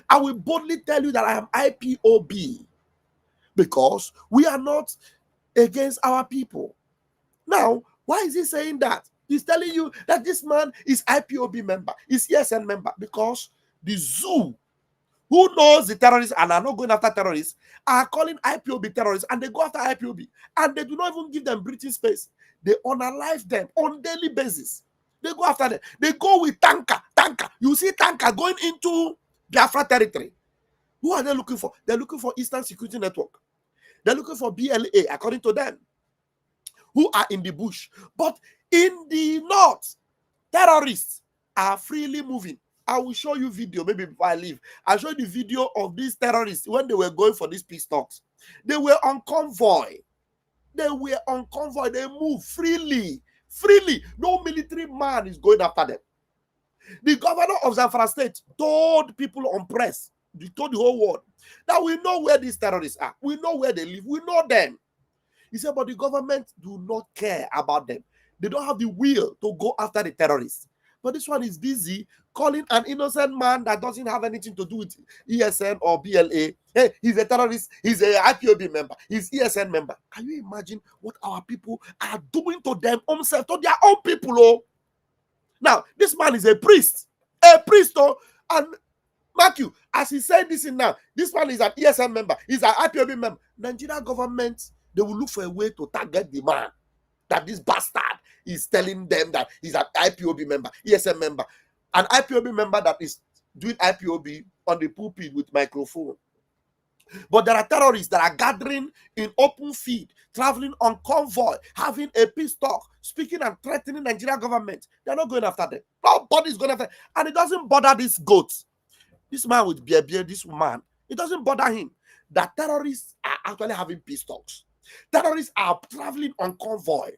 I will boldly tell you that I am IPOB because we are not against our people. Now, why is he saying that? He's telling you that this man is IPOB member, is ESN member, because the zoo, who knows the terrorists and are not going after terrorists, are calling IPOB terrorists, and they go after IPOB, and they do not even give them breathing space. They unalive them on daily basis. They go after them. They go with tanker. You see tanker going into Biafra territory. Who are they looking for? They're looking for Eastern Security Network. They're looking for BLA, according to them, who are in the bush. But in the north, terrorists are freely moving. I will show you video, maybe before I leave. I'll show you the video of these terrorists when they were going for these peace talks. They were on convoy. They move freely. No military man is going after them. The governor of Zamfara State told people on press, he told the whole world, that we know where these terrorists are. We know where they live. We know them. He said, but the government do not care about them. They don't have the will to go after the terrorists. But this one is busy calling an innocent man that doesn't have anything to do with ESN or BLA. Hey, he's a terrorist. He's an IPOB member. He's ESN member. Can you imagine what our people are doing to them themselves, to their own people? Oh, now this man is a priest. Oh, and mark you, as he said this in now, this man is an ESN member. He's an IPOB member. Nigerian government, they will look for a way to target the man that this bastard is telling them that he's an IPOB member, ESN member, an IPOB member that is doing IPOB on the pulpit with microphone. But there are terrorists that are gathering in open field, traveling on convoy, having a peace talk, speaking and threatening Nigerian government. They're not going after them. Nobody's going after them. And it doesn't bother these goats. This man with beard, this man, it doesn't bother him that terrorists are actually having peace talks. Terrorists are traveling on convoy.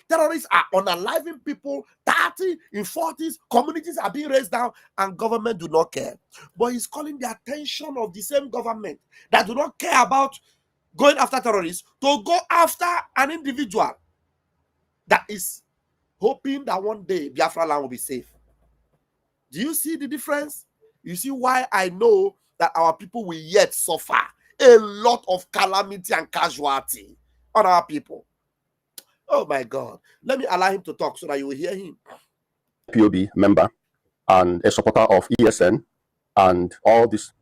Terrorists are unaliving people, 30 in 40s, communities are being raised down, and government do not care. But he's calling the attention of the same government that do not care about going after terrorists to go after an individual that is hoping that one day Biafra land will be safe. Do you see the difference? You see why I know that our people will yet suffer a lot of calamity and casualty on our people. Oh my God. Let me allow him to talk so that you will hear him. POB member and a supporter of ESN and all these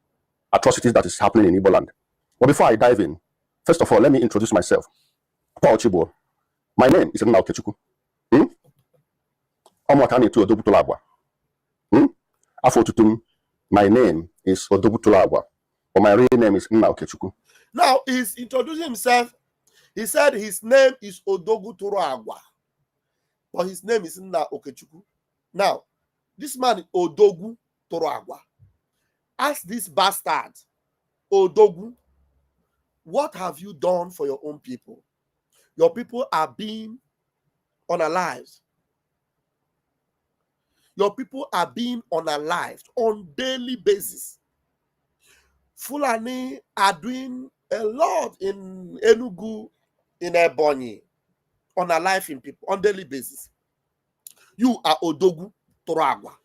atrocities that is happening in Igbo land. But before I dive in, first of all, let me introduce myself. Paul Chibo. My name is Ndi Igbo. My name is Odobutulagwa, but my real name is Nna Okechukwu. Now, he's introducing himself. He said his name is Odogutulagwa, but his name is Nna Okechukwu. Now, this man, Odogu Toroagwa, ask this bastard, Odogu, what have you done for your own people? Your people are being unalived. Your people are being unalived on daily basis. Fulani are doing a lot in Enugu, in Ebonyi, unaliving people on daily basis. You are Odogu Toragwa.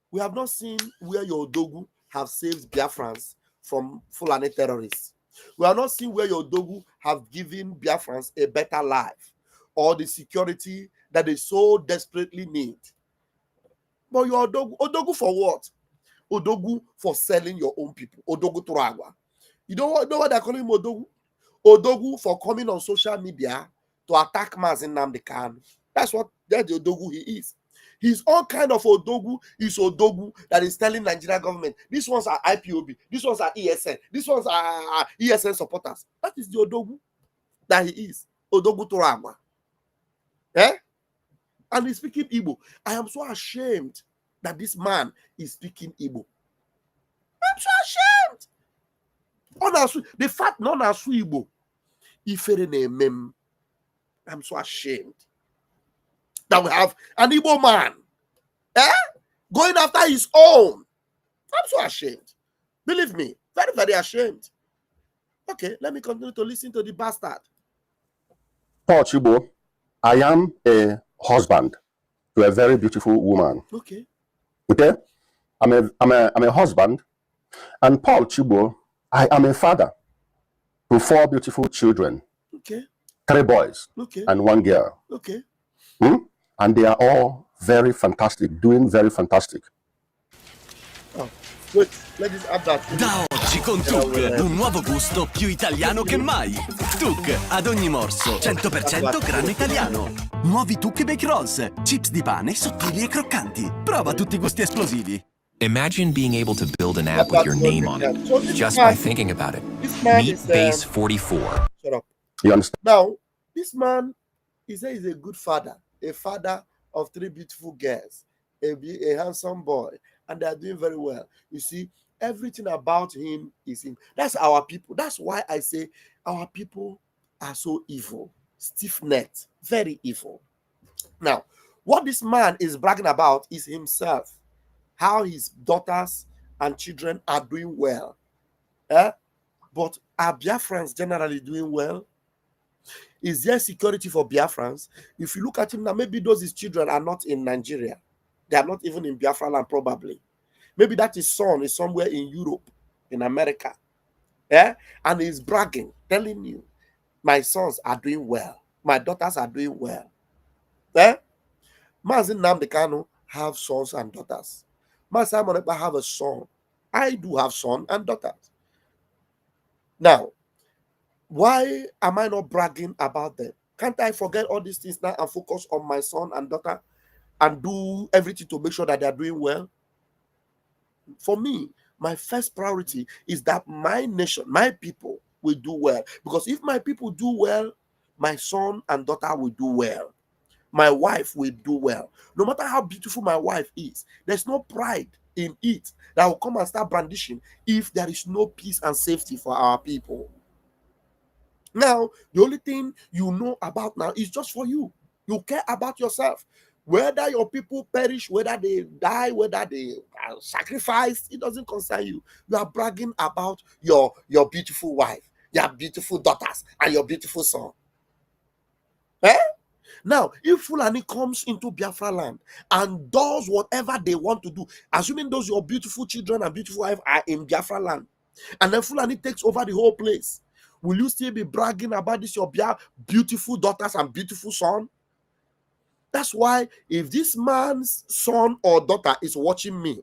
We have not seen where your Odogu have saved Biafrans from Fulani terrorists. We have not seen where your Odogu have given Biafrans a better life or the security that they so desperately need. But your Odogu for what? Odogu for selling your own people. Odogu Toragwa. You know what they're calling him Odogu? Odogu for coming on social media to attack Mazin Nnamdi Kanu. That's the Odogu he is. He's all kind of Odogu. He's Odogu that is telling Nigerian government, these ones are IPOB, these ones are ESN, these ones are ESN supporters. That is the Odogu that he is. Odogu Toragwa. Eh? And he's speaking Igbo. I am so ashamed that this man is speaking Igbo. I'm so ashamed. The fact none are Igbo. I'm so ashamed that we have an Igbo man going after his own. I'm so ashamed. Believe me, very, very ashamed. Okay, let me continue to listen to the bastard. Paul Chibo, I am a husband to a very beautiful woman. Okay. Okay? I'm a husband. And Paul Chibo, I am a father to 4 beautiful children. Okay. 3 boys. Okay. And 1 girl. Okay. And they are all very fantastic, doing very fantastic. Oh, wait, let us add that. Da oggi con Tuk, un nuovo gusto più italiano che mai. Tuk, ad ogni morso, 100% grano italiano. Nuovi Tuk Bake Rolls, chips di pane sottili e croccanti. Prova tutti i gusti esplosivi. Imagine being able to build an app with your name on it, just by thinking about it. Meet Base 44. Shut up. You understand? Now, this man, he says he's a good father, a father of 3 beautiful girls, a handsome boy, and they are doing very well. You see, everything about him is him. That's our people. That's why I say our people are so evil, stiff-necked, very evil. Now, what this man is bragging about is himself, how his daughters and children are doing well. But are Biafrans generally doing well? Is there security for Biafrans? If you look at him now, maybe those his children are not in Nigeria. They are not even in Biafra land, probably. Maybe that his son is somewhere in Europe, in America. And he's bragging, telling you, my sons are doing well. My daughters are doing well. Mazin Nnamdi Kanu have sons and daughters. Mazin Monepa have a son. I do have son and daughters. Now, why am I not bragging about them? Can't I forget all these things now and focus on my son and daughter and do everything to make sure that they are doing well? For me, my first priority is that my nation, my people will do well. Because if my people do well, my son and daughter will do well. My wife will do well. No matter how beautiful my wife is, there's no pride in it that will come and start brandishing if there is no peace and safety for our people. Now, the only thing you know about now is just for you. You care about yourself. Whether your people perish, whether they die, whether they are sacrificed, it doesn't concern you. You are bragging about your beautiful wife. your beautiful daughters and your beautiful son. Eh? Now, if Fulani comes into Biafra land and does whatever they want to do, assuming those your beautiful children and beautiful wife are in Biafra land, and then Fulani takes over the whole place, will you still be bragging about this your beautiful daughters and beautiful son? That's why if this man's son or daughter is watching me,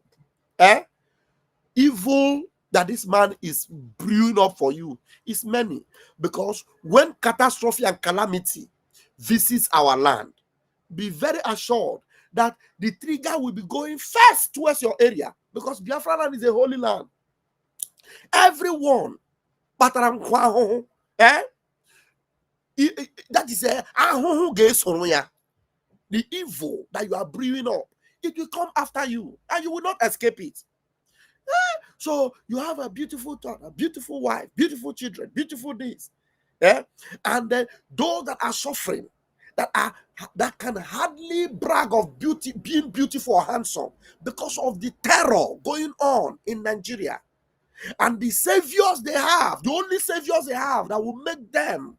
evil that this man is brewing up for you is many. Because when catastrophe and calamity visits our land, be very assured that the trigger will be going first towards your area, because Biafra land is a holy land. Everyone, that is the evil that you are brewing up, it will come after you and you will not escape it. So you have a beautiful daughter, a beautiful wife, beautiful children, beautiful this, and then those that are suffering, that can hardly brag of beauty, being beautiful or handsome, because of the terror going on in Nigeria, and the saviors they have, the only saviors they have that will make them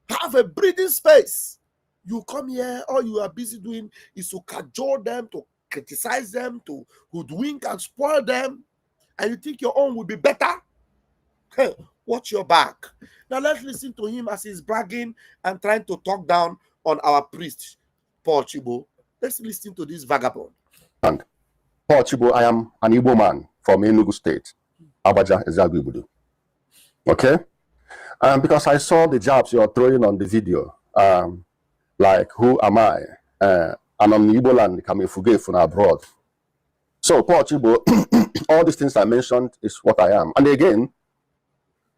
have a breathing space. You come here, all you are busy doing is to cajole them, to criticize them, to hoodwink and spoil them, and you think your own will be better? Hey, watch your back. Now let's listen to him as he's bragging and trying to talk down on our priest, Paul Chibo. Let's listen to this vagabond. And Paul Chibo, I am an Igbo man from Enugu State, Abaja, Ezagwibudu. Okay? Because I saw the jabs you're throwing on the video, like, who am I? And I'm Igbo land, come from abroad. So, Paul Chibo, all these things I mentioned is what I am. And again,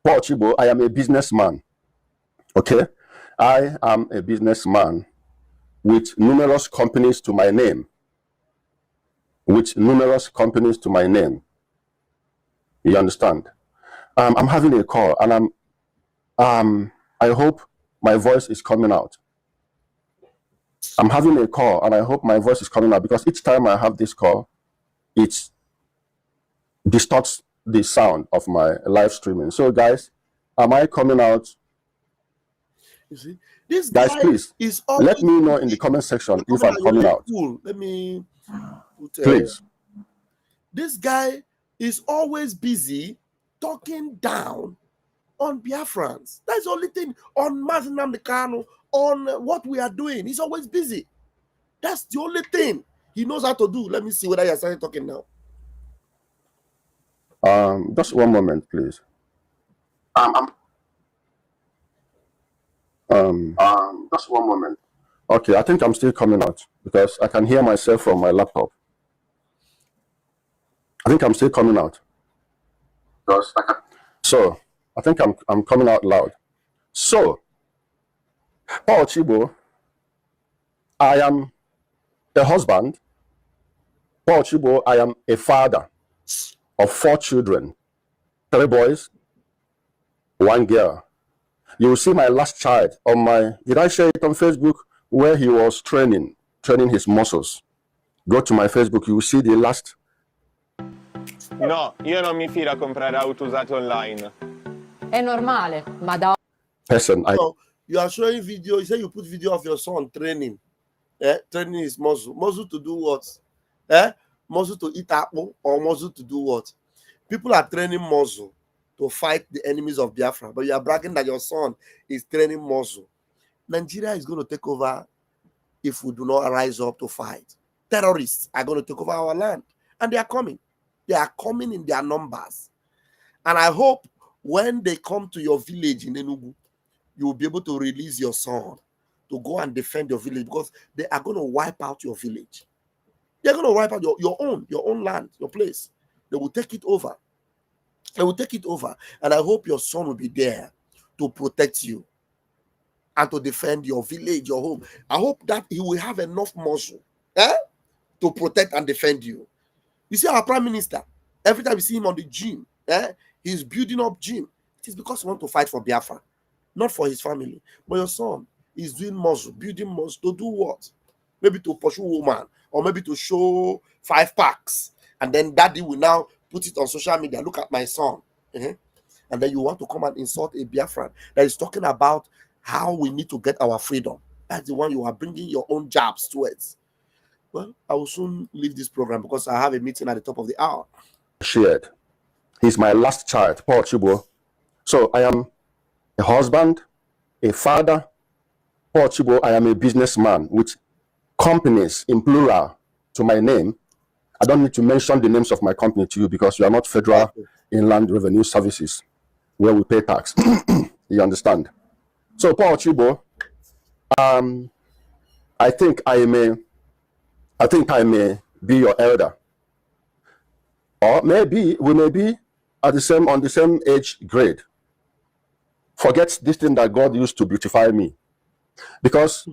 Paul Chibo, I am a businessman. Okay? I am a businessman with numerous companies to my name. With numerous companies to my name. You understand? I'm having a call, and I hope my voice is coming out. I'm having a call, and I hope my voice is coming out, because each time I have this call, it distorts the sound of my live streaming. So, guys, am I coming out? You see, this guys, please let me know in the comment section if I'm coming out. Cool. Let me put, please. This guy is always busy talking down on Biafrans. That's the only thing. On Mazinam Kanu, on what we are doing, he's always busy. That's the only thing he knows how to do. Let me see whether you're starting talking now. Just one moment, please. Just one moment. Okay, I think I'm still coming out because I can hear myself from my laptop. I think I'm still coming out. So I think I'm coming out loud. So, Paul Chibo, I am a husband. Paul Chibo, I am a father of 4 children, 3 boys, 1 girl. You will see my last child on my, did I share it on Facebook, where he was training his muscles. Go to my Facebook, you will see the last. No, io non mi fido a comprare auto usate online. È normale, ma da person. So you are showing video, you say you put video of your son training. Training his muscle. Muscle to do what? Muscle to eat apple, or muscle to do what? People are training muscle to fight the enemies of Biafra, but you are bragging that your son is training muscle. Nigeria is going to take over if we do not rise up to fight. Terrorists are going to take over our land, and they are coming. They are coming in their numbers. And I hope when they come to your village in Enugu, you will be able to release your son to go and defend your village, because they are going to wipe out your village. They're going to wipe out your own land, your place. They will take it over. They will take it over. And I hope your son will be there to protect you and to defend your village, your home. I hope that he will have enough muscle to protect and defend you. You see our prime minister, every time you see him on the gym, he's building up gym. It is because he wants to fight for Biafra, not for his family. But your son is doing muscle, building muscle to do what? Maybe to pursue woman, or maybe to show 5 packs. And then daddy will now put it on social media. Look at my son. And and then you want to come and insult a Biafran that is talking about how we need to get our freedom. That's the one you are bringing your own jabs towards. Well, I will soon leave this program because I have a meeting at the top of the hour. Shared. He's my last child, Paul Chibo. So I am a husband, a father. Paul Chibo, I am a businessman with companies in plural to my name. I don't need to mention the names of my company to you because you are not Federal Inland Revenue Services where we pay tax. You understand? So Paul Chibo, I think I may be your elder, or maybe we may be on the same age grade. Forget this thing that God used to beautify me, because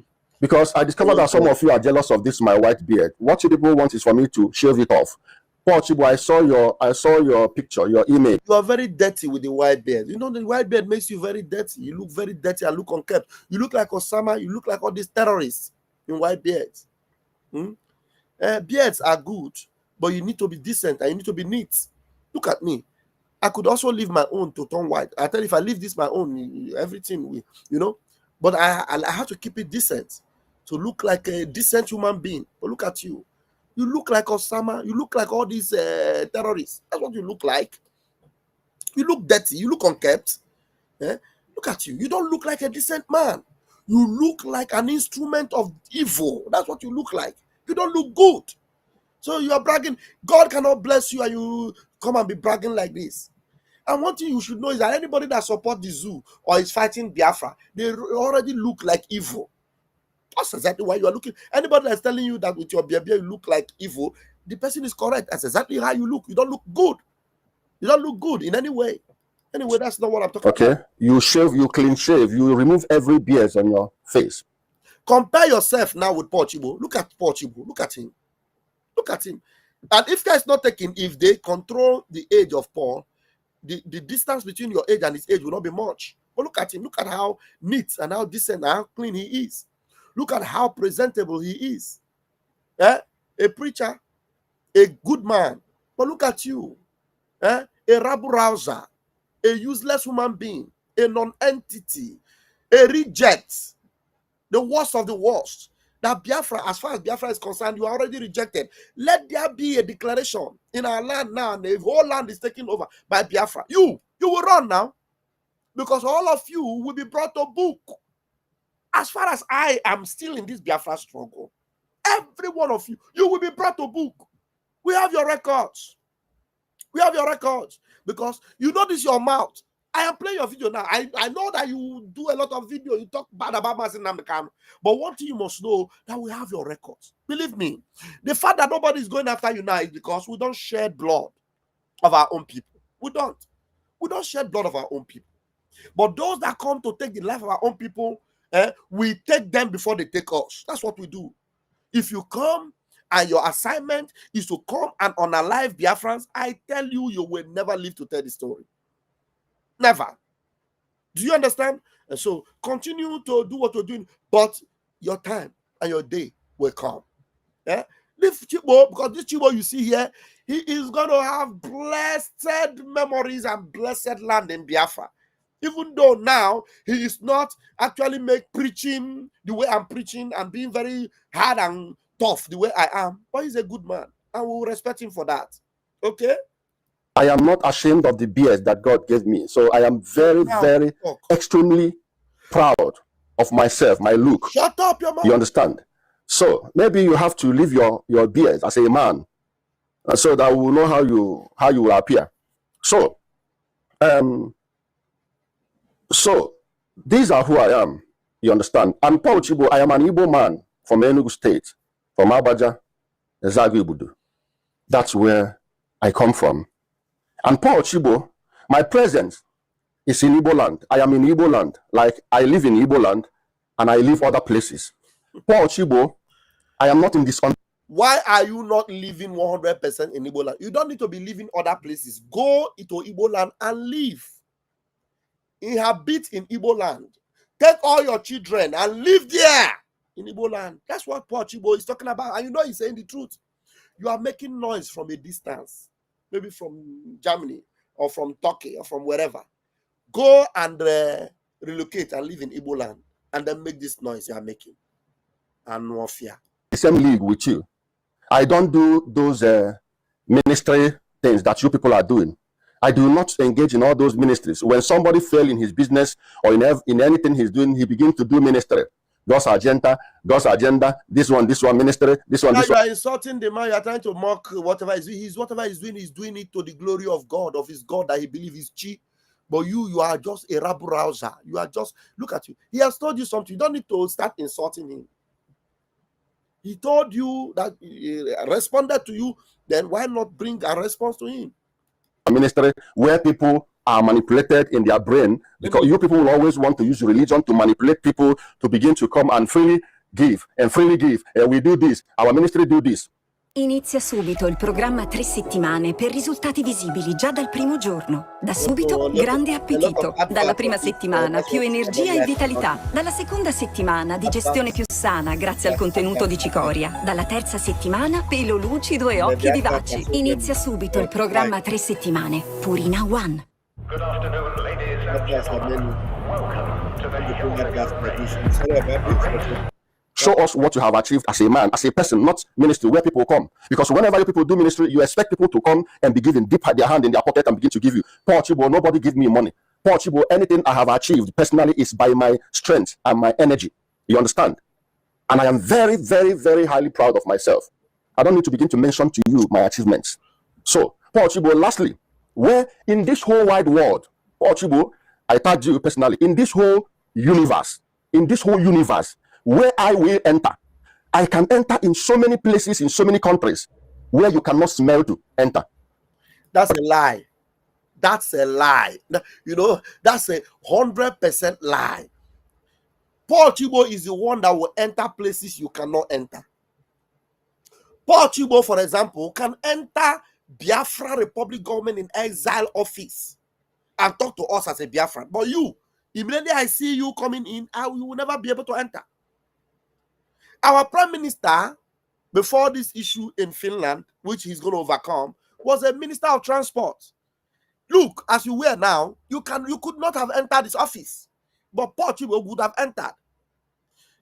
I discovered that some of you are jealous of this my white beard. What you people want is for me to shave it off. Paul Chibo, I saw your picture, your image. You are very dirty with the white beard. You know, the white beard makes you very dirty. You look very dirty and look unkempt. You look like Osama. You look like all these terrorists in white beards. Beards are good, but you need to be decent and you need to be neat. Look at me. I could also leave my own to turn white. I tell you, if I leave this my own, everything will, you know. But I have to keep it decent to look like a decent human being. But look at you. You look like Osama. You look like all these terrorists. That's what you look like. You look dirty. You look unkept. Look at you. You don't look like a decent man. You look like an instrument of evil. That's what you look like. You don't look good. So you are bragging. God cannot bless you and you come and be bragging like this. And one thing you should know is that anybody that supports the zoo or is fighting Biafra, they already look like evil. That's exactly why you are looking. Anybody that's telling you that with your beard you look like evil, the person is correct. That's exactly how you look. You don't look good. You don't look good in any way. Anyway, that's not what I'm talking about. Okay, you shave, you clean shave, you remove every beard on your face. Compare yourself now with Paul Chibo. Look at Paul Chibo. Look at him. Look at him. And if guys not taken, if they control the age of Paul, the distance between your age and his age will not be much. But look at him. Look at how neat and how decent and how clean he is. Look at how presentable he is. A preacher, a good man. But look at you. A rabble-rouser, a useless human being, a non-entity, a reject, the worst of the worst. That Biafra, as far as Biafra is concerned, you are already rejected. Let there be a declaration in our land now, and the whole land is taken over by Biafra. You will run now, because all of you will be brought to book. As far as I am still in this Biafra struggle, every one of you, you will be brought to book. We have your records. We have your records, because you know this your mouth. I am playing your video now. I know that you do a lot of video. You talk bad about Mazi Nnamdi Kanu. But one thing you must know, that we have your records. Believe me, the fact that nobody is going after you now is because we don't shed blood of our own people. We don't. We don't shed blood of our own people. But those that come to take the life of our own people, we take them before they take us. That's what we do. If you come and your assignment is to come and unalive Biafrans, I tell you, you will never live to tell the story. Never. Do you understand? And so continue to do what you're doing, but your time and your day will come. Leave Chibo, because this Chibo you see here, he is going to have blessed memories and blessed land in Biafra. Even though now he is not actually preaching the way I'm preaching and being very hard and tough the way I am, but he's a good man and we will respect him for that. Okay? I am not ashamed of the beard that God gave me. So I am very, very, extremely proud of myself, my look. Shut up, your mouth. You understand? So maybe you have to leave your beard as a man, so that we will know how you will appear. So, so these are who I am. You understand? I'm Paul Chibo. I am an Igbo man from Enugu State, from Abaja, Ezagu Ibudu. That's where I come from. And Paul Chibo, my presence is in Igbo land. I am in Igbo land. Like, I live in Igbo land and I live other places. Paul Chibo, I am not in this. Why are you not living 100% in Igbo land? You don't need to be living other places. Go into Igbo land and live. Inhabit in Igbo land. Take all your children and live there in Igbo land. That's what Paul Chibo is talking about. And you know he's saying the truth. You are making noise from a distance. Maybe from Germany or from Turkey or from wherever. Go and relocate and live in Igbo land, and then make this noise you are making. And no fear. The same league with you. I don't do those ministry things that you people are doing. I do not engage in all those ministries. When somebody fails in his business or in anything he's doing, he begins to do ministry. God's agenda, this one ministry, this one, now this you one. are insulting the man, you are trying to mock whatever whatever he's doing it to the glory of God, of his God that he believes is cheap. But you are just a rabble rouser. You are just, look at you. He has told you something. You don't need to start insulting him. He told you that he responded to you, then why not bring a response to him? Ministry where people are manipulated in their brain, because you people will always want to use religion to manipulate people to begin to come and freely give. We do this, our ministry do this. Inizia subito il programma 3 settimane per risultati visibili già dal primo giorno. Da subito grande appetito. Dalla prima settimana più energia e vitalità. Dalla seconda settimana digestione più sana grazie al contenuto di cicoria. Dalla terza settimana pelo lucido e occhi vivaci. Inizia subito il programma 3 settimane. Purina One. Good afternoon, ladies and gentlemen. Welcome to the Show us what you have achieved as a man, as a person, not ministry, where people come. Because whenever you people do ministry, you expect people to come and be giving, dip their hand in their pocket and begin to give you. Paul Chibo, nobody give me money. Paul Chibo, anything I have achieved personally is by my strength and my energy. You understand? And I am very, very, very highly proud of myself. I don't need to begin to mention to you my achievements. So, Paul Chibo, lastly, where in this whole wide world, Paul Chibo, I tagged you personally, in this whole universe, where I will enter, I can enter in so many places, in so many countries, where you cannot smell to enter. That's a lie. That's a lie. You know, that's 100% lie. Paul Chibo is the one that will enter places you cannot enter. Paul Chibo, for example, can enter Biafra Republic Government in Exile office and talk to us as a Biafran. But you, immediately I see you coming in, you will never be able to enter. Our Prime Minister, before this issue in Finland, which he's going to overcome, was a Minister of Transport. Look, as you were now, you could not have entered this office, but Paul Chibo would have entered.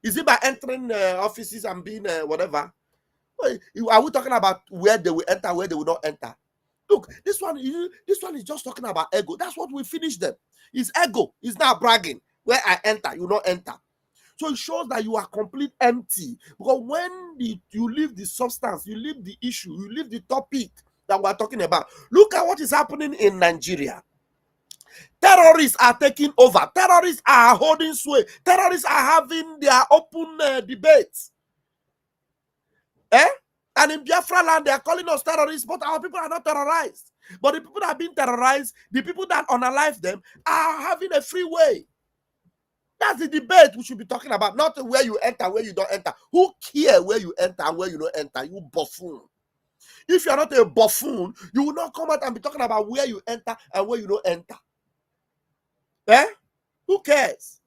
Is it by entering offices and being whatever? Are we talking about where they will enter, where they will not enter? Look, this one is just talking about ego. That's what we finished them. It's ego. It's now bragging. Where I enter, you not enter. So it shows that you are complete empty. Because when you leave the substance, you leave the issue, you leave the topic that we're talking about. Look at what is happening in Nigeria. Terrorists are taking over. Terrorists are holding sway. Terrorists are having their open debates. And in Biafra land, they are calling us terrorists, but our people are not terrorized. But the people that have been terrorized, the people that unalive them, are having a free way. That's the debate we should be talking about, not where you enter, where you don't enter. Who cares where you enter and where you don't enter? You buffoon. If you are not a buffoon, you will not come out and be talking about where you enter and where you don't enter. Who cares?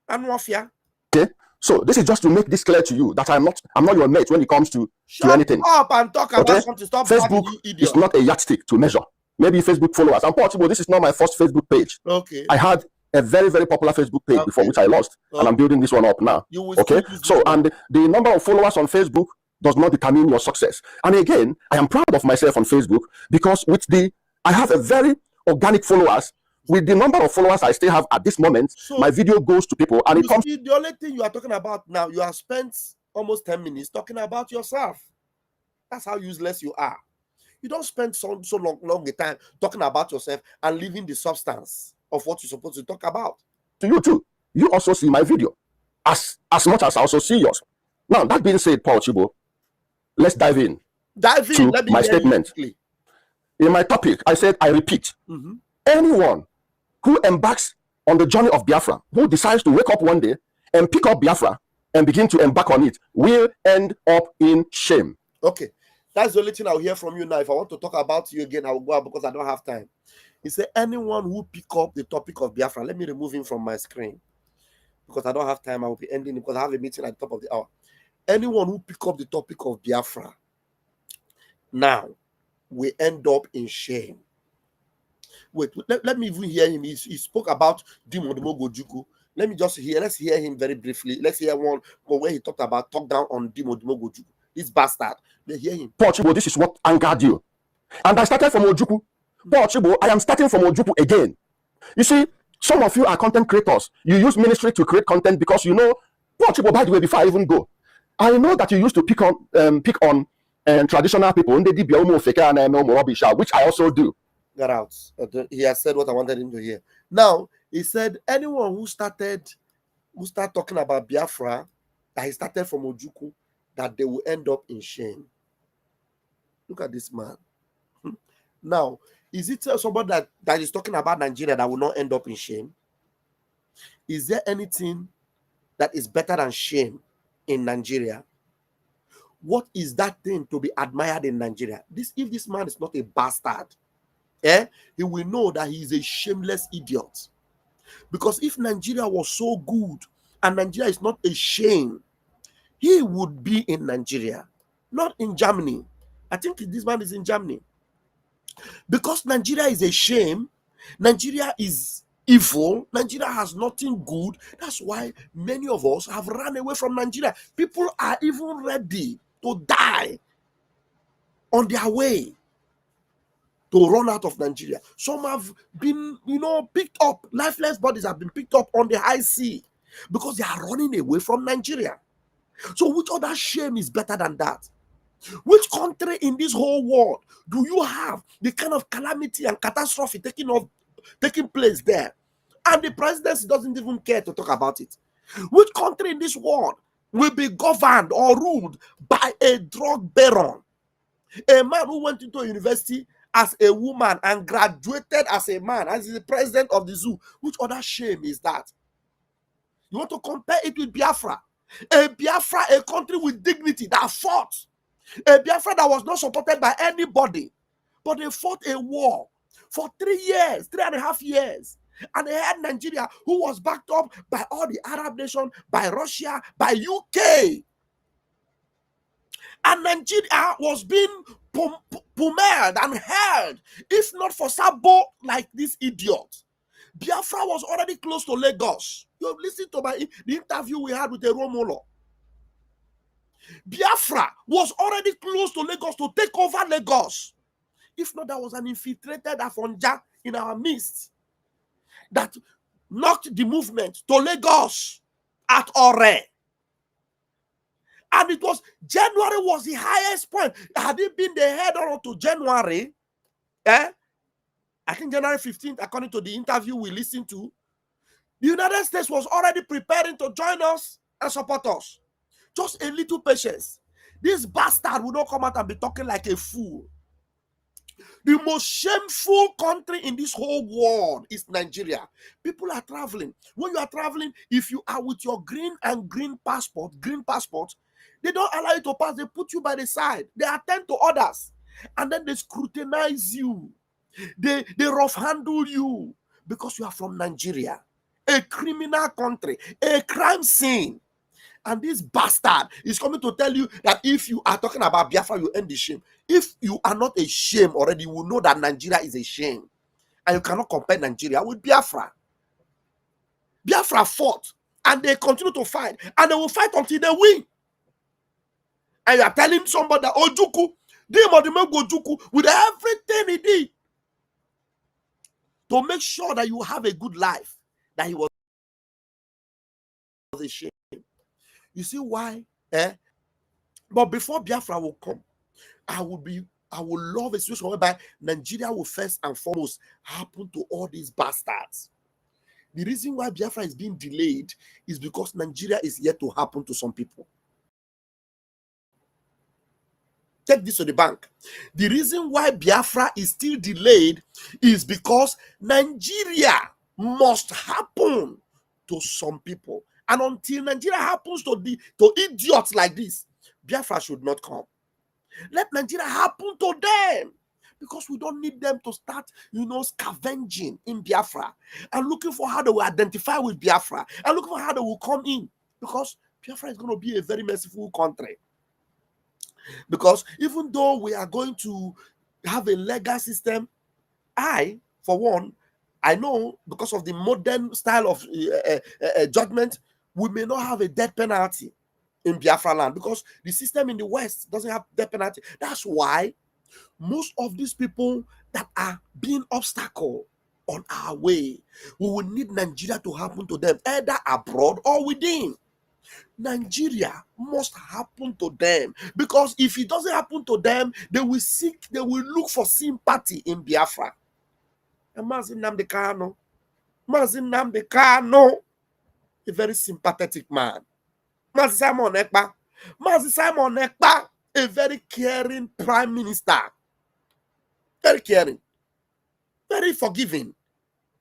I'm not fear. Okay, so this is just to make this clear to you that I'm not your mate when it comes to anything. Shut up and talk about something. Stop. Facebook is not a yardstick to measure. Maybe Facebook followers. I'm possible. This is not my first Facebook page. Okay. I had a very, very popular Facebook page before, which I lost, and I'm building this one up now. Okay, so and the number of followers on Facebook does not determine your success. And again, I am proud of myself on Facebook because I have a very organic followers. With the number of followers I still have at this moment, so my video goes to people, and it comes. See, the only thing you are talking about now, you have spent almost 10 minutes talking about yourself. That's how useless you are. You don't spend so long a time talking about yourself and leaving the substance of what you're supposed to talk about. To you too. You also see my video as much as I also see yours. Now, that being said, Paul Chibo, let's dive in. To my statement. In my topic, I said, I repeat, anyone who embarks on the journey of Biafra, who decides to wake up one day and pick up Biafra and begin to embark on it, will end up in shame. Okay. That's the only thing I'll hear from you now. If I want to talk about you again, I will go out because I don't have time. He said, anyone who pick up the topic of Biafra, let me remove him from my screen because I don't have time. I will be ending because I have a meeting at the top of the hour. Anyone who pick up the topic of Biafra now will end up in shame. Wait, let me even hear him. He spoke about Dimodumo Gojuku. Let's hear him very briefly. Let's hear one where he talked down on Dimodumo Gojuku. This bastard. Let's hear him. Portugal, this is what angered you. And I started from Ojuku. Portugal, I am starting from Ojuku again. You see, some of you are content creators. You use ministry to create content because you know, Portugal, by the way, before I even go, I know that you used to pick on traditional people, which I also do. Got out. He has said what I wanted him to hear. Now, he said anyone who start talking about Biafra, that he started from Ojuku, that they will end up in shame. Look at this man. Now, is it somebody that is talking about Nigeria that will not end up in shame? Is there anything that is better than shame in Nigeria? What is that thing to be admired in Nigeria? If this man is not a bastard, he will know that he is a shameless idiot. Because if Nigeria was so good and Nigeria is not a shame, he would be in Nigeria, not in Germany. I think this man is in Germany. Because Nigeria is a shame, Nigeria is evil, Nigeria has nothing good. That's why many of us have run away from Nigeria. People are even ready to die on their way to run out of Nigeria. Some have been, picked up. Lifeless bodies have been picked up on the high sea because they are running away from Nigeria. So which other shame is better than that? Which country in this whole world do you have the kind of calamity and catastrophe taking place there, and the presidency doesn't even care to talk about it? Which country in this world will be governed or ruled by a drug baron, a man who went into a university as a woman and graduated as a man, as the president of the zoo? Which other shame is that? You want to compare it with Biafra? Biafra, a country with dignity that fought. A Biafra that was not supported by anybody, but they fought a war for 3.5 years. And they had Nigeria, who was backed up by all the Arab nations, by Russia, by UK. And Nigeria was being pummeled and held, if not for Sabo like this idiot. Biafra was already close to Lagos. You've listened to the interview we had with Romolo. Biafra was already close to Lagos to take over Lagos. If not, there was an infiltrated Afonja in our midst that knocked the movement to Lagos at Ore. And it was January was the highest point. Had it been the head on to January, I think January 15th, according to the interview we listened to, the United States was already preparing to join us and support us. Just a little patience. This bastard will not come out and be talking like a fool. The most shameful country in this whole world is Nigeria. People are traveling. When you are traveling, if you are with your green passport, they don't allow you to pass. They put you by the side. They attend to others. And then they scrutinize you. They rough handle you because you are from Nigeria, a criminal country, a crime scene. And this bastard is coming to tell you that if you are talking about Biafra, you end the shame. If you are not a shame already, you will know that Nigeria is a shame. And you cannot compare Nigeria with Biafra. Biafra fought, and they continue to fight, and they will fight until they win. And you are telling somebody that Ojuku, Ojuku, with everything he did to make sure that you have a good life, that he was a shame. You see why? But before Biafra will come, I will love a situation whereby Nigeria will first and foremost happen to all these bastards. The reason why Biafra is being delayed is because Nigeria is yet to happen to some people. Take this to the bank. The reason why Biafra is still delayed is because Nigeria must happen to some people. And until Nigeria happens to idiots like this, Biafra should not come. Let Nigeria happen to them, because we don't need them to start, scavenging in Biafra and looking for how they will identify with Biafra and looking for how they will come in, because Biafra is going to be a very merciful country. Because even though we are going to have a legal system, I For one, I know because of the modern style of judgment, we may not have a death penalty in Biafra land because the system in the West doesn't have death penalty. That's why most of these people that are being obstacle on our way, we will need Nigeria to happen to them, either abroad or within. Nigeria must happen to them, because if it doesn't happen to them, they will look for sympathy in Biafra. And Mazin Nnamdi Kanu, a very sympathetic man. Simon Ekpa, a very caring prime minister. Very caring, very forgiving,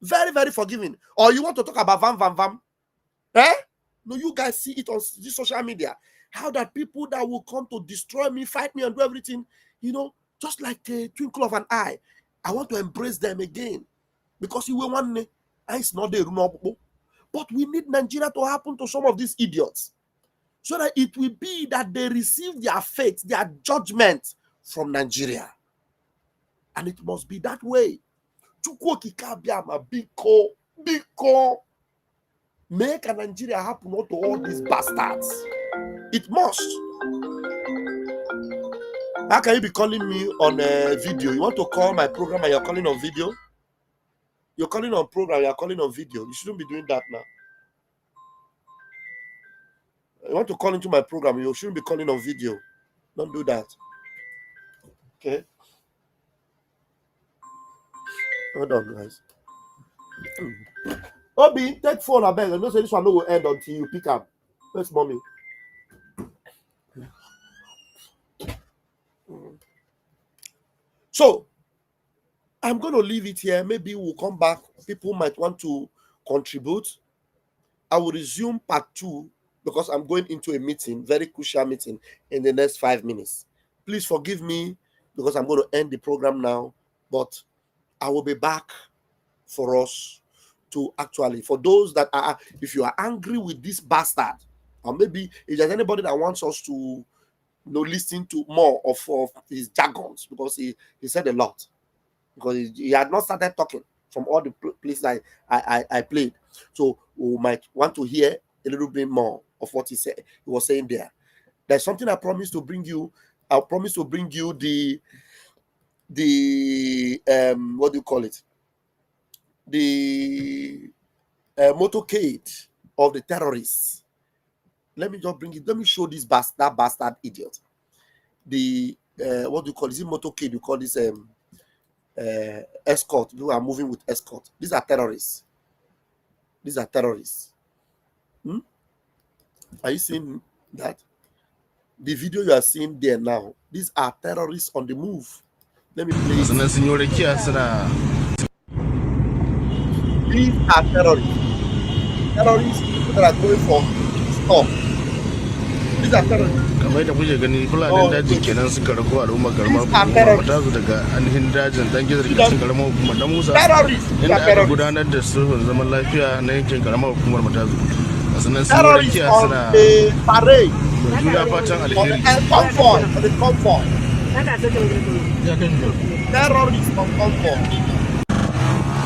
very, very forgiving. Or you want to talk about Vam? Eh? No, you guys see it on this social media. How that people that will come to destroy me, fight me, and do everything, just like a twinkle of an eye. I want to embrace them again. Because you will want me. It's not there. But we need Nigeria to happen to some of these idiots, so that it will be that they receive their fate, their judgment from Nigeria. And it must be that way. Biko. Make a Nigeria happen not to all these bastards. It must. How can you be calling me on a video? You want to call my program and you're calling on video? You're calling on program, you're calling on video. You shouldn't be doing that now. You want to call into my program, you shouldn't be calling on video. Don't do that. Okay? Hold on, guys. Obi, take phone, I beg. I know say this one no will end until you pick up. Where's mommy? So, I'm going to leave it here. Maybe we'll come back. People might want to contribute. I will resume part 2 because I'm going into a meeting, very crucial meeting, in the next 5 minutes. Please forgive me because I'm going to end the program now. But I will be back for us to actually, for those that are, if you are angry with this bastard, or maybe if there's anybody that wants us to listen to more of his jargons, because he said a lot, because he had not started talking from all the places I played. So we might want to hear a little bit more of what he was saying there. There's something I promised to bring you. I promised to bring you the what do you call it? The motorcade of the terrorists. Let me just bring it. Let me show this that bastard idiot. The what do you call it? Is it motorcade? You call this escort. People are moving with escort. These are terrorists. These are terrorists. Are you seeing that? The video you are seeing there now. These are terrorists on the move. Let me play it. These are terrorists. Terrorists that are going for stop. These are terrorists. Kamar da kuke gani fulanin daji kenan suka rago al'umma garma kuma ta zo daga ainihin dajin dan gizar cikin karamar hukumar da Musa inda aka gudanar da sulhun zaman lafiya na yankin karamar hukumar Matazu. Sannan sun rakiya suna juna fatan alheri. Terrorists on convoy.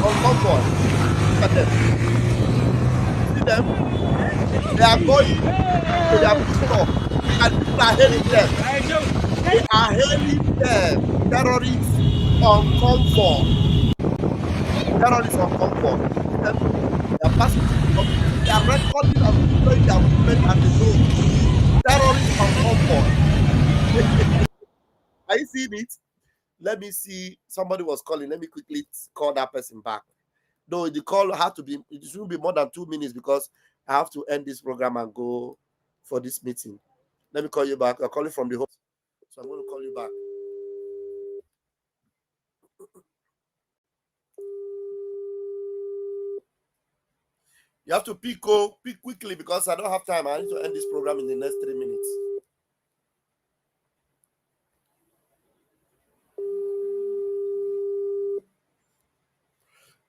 On convoy. Look at them. See them? They are going to their stop. And people are hailing them. They are hailing them. Terrorists on convoy. Terrorists on convoy. They are passing. They are recording and playing their movement at the road. Terrorists on convoy. Are you seeing it? Let me see. Somebody was calling. Let me quickly call that person back. No, the call had to be, it shouldn't be more than 2 minutes because I have to end this program and go for this meeting. Let me call you back. I'll call you from the home. So I'm going to call you back. You have to pick quickly because I don't have time. I need to end this program in the next 3 minutes.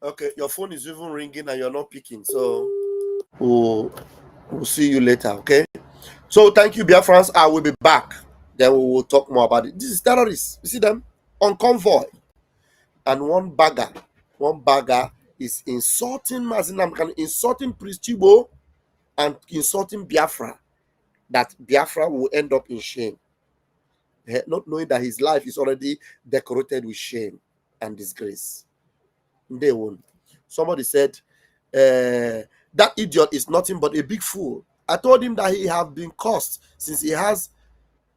Okay, your phone is even ringing and you're not picking. So we'll see you later, okay? So thank you, Biafrans. I will be back. Then we will talk more about it. This is terrorists. You see them? On convoy. And one bagger one bagger is insulting Mazinam, insulting Priest Igbo, and insulting Biafra, that Biafra will end up in shame, not knowing that his life is already decorated with shame and disgrace. They won't. Somebody said, that idiot is nothing but a big fool. I told him that he have been cursed since he has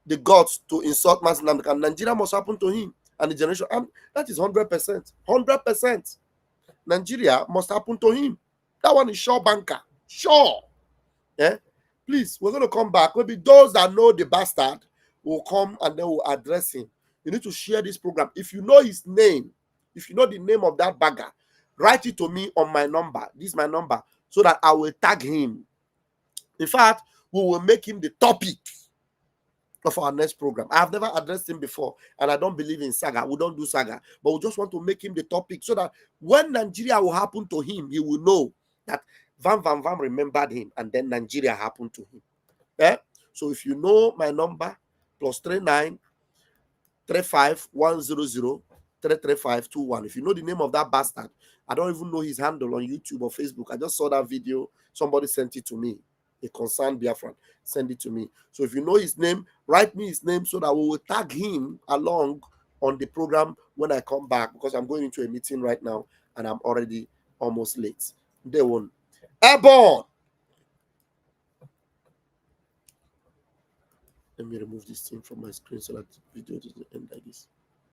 the guts to insult Mazinam, and Nigeria must happen to him and the generation. And that is 100%. 100%. Nigeria must happen to him. That one is sure banker. Sure. Yeah? Please, we're going to come back. Maybe those that know the bastard will come and they will address him. You need to share this program. If you know his name, if you know the name of that bagger, write it to me on my number. This is my number, so that I will tag him. In fact, we will make him the topic of our next program. I have never addressed him before, and I don't believe in saga. We don't do saga, but we just want to make him the topic, so that when Nigeria will happen to him, he will know that Van remembered him, and then Nigeria happened to him. Yeah? So if you know my number, +39 35 100 335 21. If you know the name of that bastard, I don't even know his handle on YouTube or Facebook. I just saw that video. Somebody sent it to me. A concerned Biafran send it to me. So if you know his name, write me his name, so that we will tag him along on the program when I come back, because I'm going into a meeting right now and I'm already almost late. They won't. Airborne. Let me remove this thing from my screen so that the video doesn't end like this.